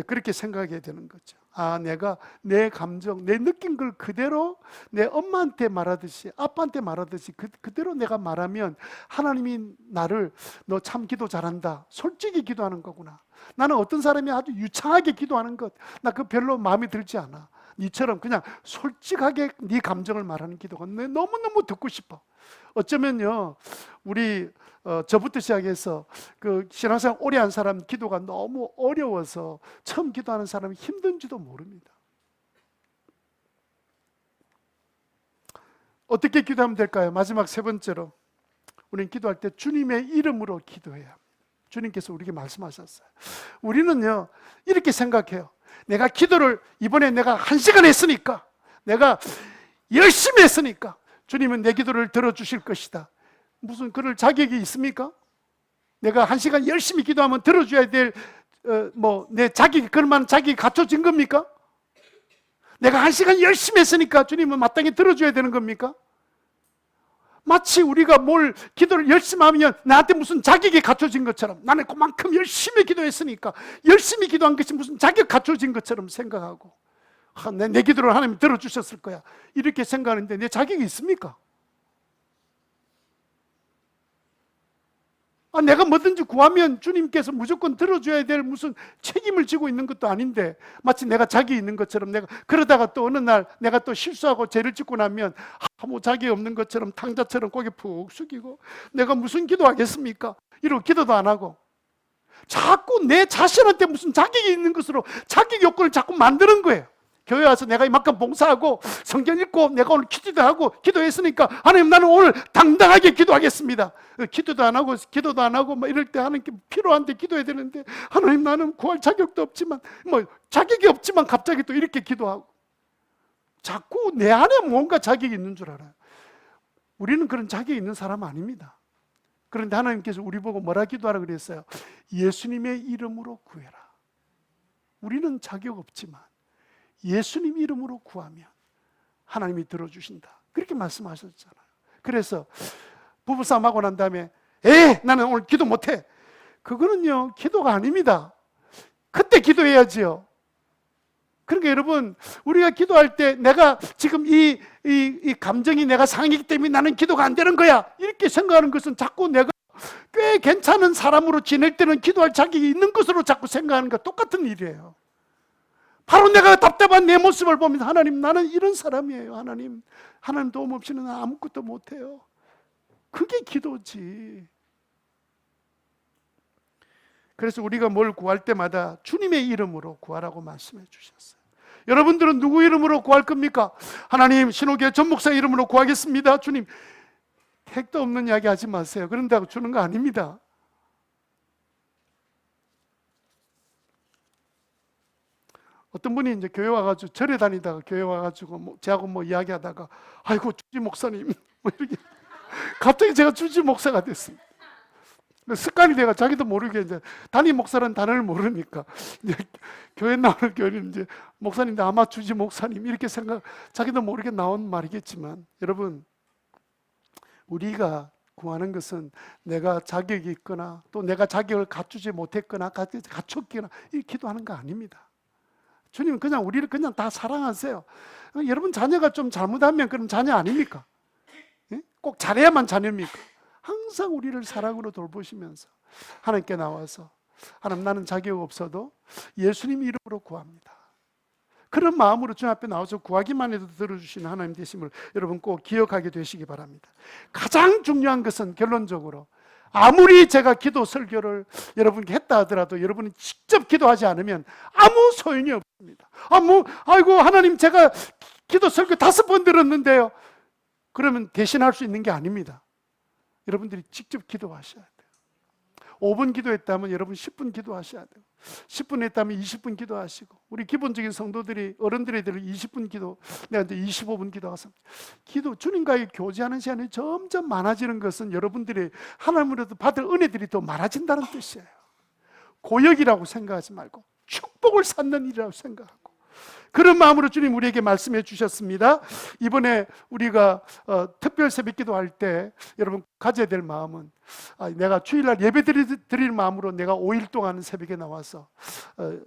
그렇게 생각해야 되는 거죠. 내가 내 감정, 내 느낀 걸 그대로 내 엄마한테 말하듯이, 아빠한테 말하듯이 그대로 내가 말하면 하나님이 나를 너 참 기도 잘한다, 솔직히 기도하는 거구나. 나는 어떤 사람이 아주 유창하게 기도하는 것, 나 그거 별로 마음에 들지 않아. 니처럼 그냥 솔직하게 네 감정을 말하는 기도가 너무너무 듣고 싶어. 어쩌면요, 우리 저부터 시작해서 그 신앙생활 오래 한 사람 기도가 너무 어려워서 처음 기도하는 사람이 힘든지도 모릅니다. 어떻게 기도하면 될까요? 마지막 세 번째로, 우리는 기도할 때 주님의 이름으로 기도해야 합니다. 주님께서 우리에게 말씀하셨어요. 우리는요, 이렇게 생각해요. 내가 기도를 이번에 내가 1시간 했으니까, 내가 열심히 했으니까 주님은 내 기도를 들어주실 것이다. 무슨 그럴 자격이 있습니까? 내가 1시간 열심히 기도하면 들어줘야 될 내 자격이, 그럴 만한 자격이 갖춰진 겁니까? 내가 1시간 열심히 했으니까 주님은 마땅히 들어줘야 되는 겁니까? 마치 우리가 뭘 기도를 열심히 하면 나한테 무슨 자격이 갖춰진 것처럼, 나는 그만큼 열심히 기도했으니까 열심히 기도한 것이 무슨 자격 갖춰진 것처럼 생각하고, 내 기도를 하나님 들어주셨을 거야, 이렇게 생각하는데 내 자격이 있습니까? 내가 뭐든지 구하면 주님께서 무조건 들어줘야 될 무슨 책임을 지고 있는 것도 아닌데, 마치 내가 자격이 있는 것처럼, 내가 그러다가 또 어느 날 내가 또 실수하고 죄를 짓고 나면 아무 자격이 없는 것처럼 탕자처럼 고개 푹 숙이고 내가 무슨 기도하겠습니까? 이러고 기도도 안 하고 자꾸 내 자신한테 무슨 자격이 있는 것으로 자격 요건을 자꾸 만드는 거예요. 교회 와서 내가 이만큼 봉사하고 성경 읽고 내가 오늘 기도도 하고 기도했으니까 하나님, 나는 오늘 당당하게 기도하겠습니다. 기도도 안 하고 뭐 이럴 때 하나님께 필요한데 기도해야 되는데, 하나님, 나는 구할 자격도 없지만, 자격이 없지만 갑자기 또 이렇게 기도하고, 자꾸 내 안에 뭔가 자격이 있는 줄 알아요. 우리는 그런 자격이 있는 사람 아닙니다. 그런데 하나님께서 우리 보고 뭐라 기도하라 그랬어요? 예수님의 이름으로 구해라. 우리는 자격 없지만 예수님 이름으로 구하면 하나님이 들어주신다, 그렇게 말씀하셨잖아요. 그래서 부부싸움하고 난 다음에 나는 오늘 기도 못해, 그거는요 기도가 아닙니다. 그때 기도해야지요. 그러니까 여러분, 우리가 기도할 때 내가 지금 이 감정이 내가 상하기 때문에 나는 기도가 안 되는 거야 이렇게 생각하는 것은 자꾸 내가 꽤 괜찮은 사람으로 지낼 때는 기도할 자격이 있는 것으로 자꾸 생각하는 것 똑같은 일이에요. 바로 내가 답답한 내 모습을 보면서 하나님, 나는 이런 사람이에요. 하나님 도움 없이는 아무것도 못해요. 그게 기도지. 그래서 우리가 뭘 구할 때마다 주님의 이름으로 구하라고 말씀해 주셨어요. 여러분들은 누구 이름으로 구할 겁니까? 하나님, 신호교회 전 목사 이름으로 구하겠습니다. 주님, 택도 없는 이야기 하지 마세요. 그런다고 주는 거 아닙니다. 어떤 분이 이제 교회 와가지고 절에 다니다가 교회 와가지고 저하고 이야기하다가 아이고 주지 목사님 이렇게 갑자기 제가 주지 목사가 됐습니다. 습관이 돼가 자기도 모르게 이제 담임 목사라는 단어를 모르니까 이제 교회 나오는 교회는 이제 목사님인데 아마 주지 목사님 이렇게 자기도 모르게 나온 말이겠지만, 여러분, 우리가 구하는 것은 내가 자격이 있거나 또 내가 자격을 갖추지 못했거나 갖췄거나 이렇게 기도하는 거 아닙니다. 주님은 그냥 우리를 그냥 다 사랑하세요. 여러분 자녀가 좀 잘못하면 그럼 자녀 아닙니까? 꼭 잘해야만 자녀입니까? 항상 우리를 사랑으로 돌보시면서 하나님께 나와서 하나님, 나는 자격 없어도 예수님 이름으로 구합니다. 그런 마음으로 주님 앞에 나와서 구하기만 해도 들어주시는 하나님 되심을 여러분 꼭 기억하게 되시기 바랍니다. 가장 중요한 것은 결론적으로 아무리 제가 기도 설교를 여러분께 했다 하더라도 여러분이 직접 기도하지 않으면 아무 소용이 없습니다. 아이고 하나님, 제가 기도 설교 5번 들었는데요. 그러면 대신할 수 있는 게 아닙니다. 여러분들이 직접 기도하셔야 돼요. 5분 기도했다면 여러분 10분 기도하셔야 돼요. 10분 했다면 20분 기도하시고, 우리 기본적인 성도들이 어른들이 20분 기도, 내가 이제 25분 기도하서 주님과의 교제하는 시간이 점점 많아지는 것은 여러분들이 하나님으로부터 받을 은혜들이 더 많아진다는 뜻이에요. 고역이라고 생각하지 말고 축복을 쌓는 일이라고 생각하고, 그런 마음으로 주님 우리에게 말씀해 주셨습니다. 이번에 우리가 특별 새벽 기도할 때 여러분 가져야 될 마음은, 내가 주일날 예배 드릴 마음으로 내가 5일 동안 새벽에 나와서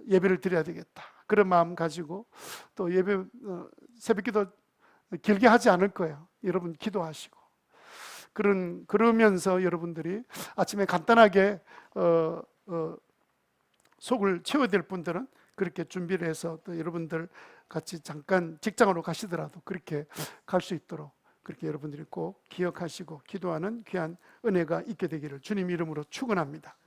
예배를 드려야 되겠다, 그런 마음 가지고 또 새벽 기도 길게 하지 않을 거예요. 여러분 기도하시고, 그러면서 여러분들이 아침에 간단하게 속을 채워야 될 분들은 그렇게 준비를 해서 또 여러분들 같이 잠깐 직장으로 가시더라도 그렇게 갈 수 있도록 그렇게 여러분들이 꼭 기억하시고 기도하는 귀한 은혜가 있게 되기를 주님 이름으로 축원합니다.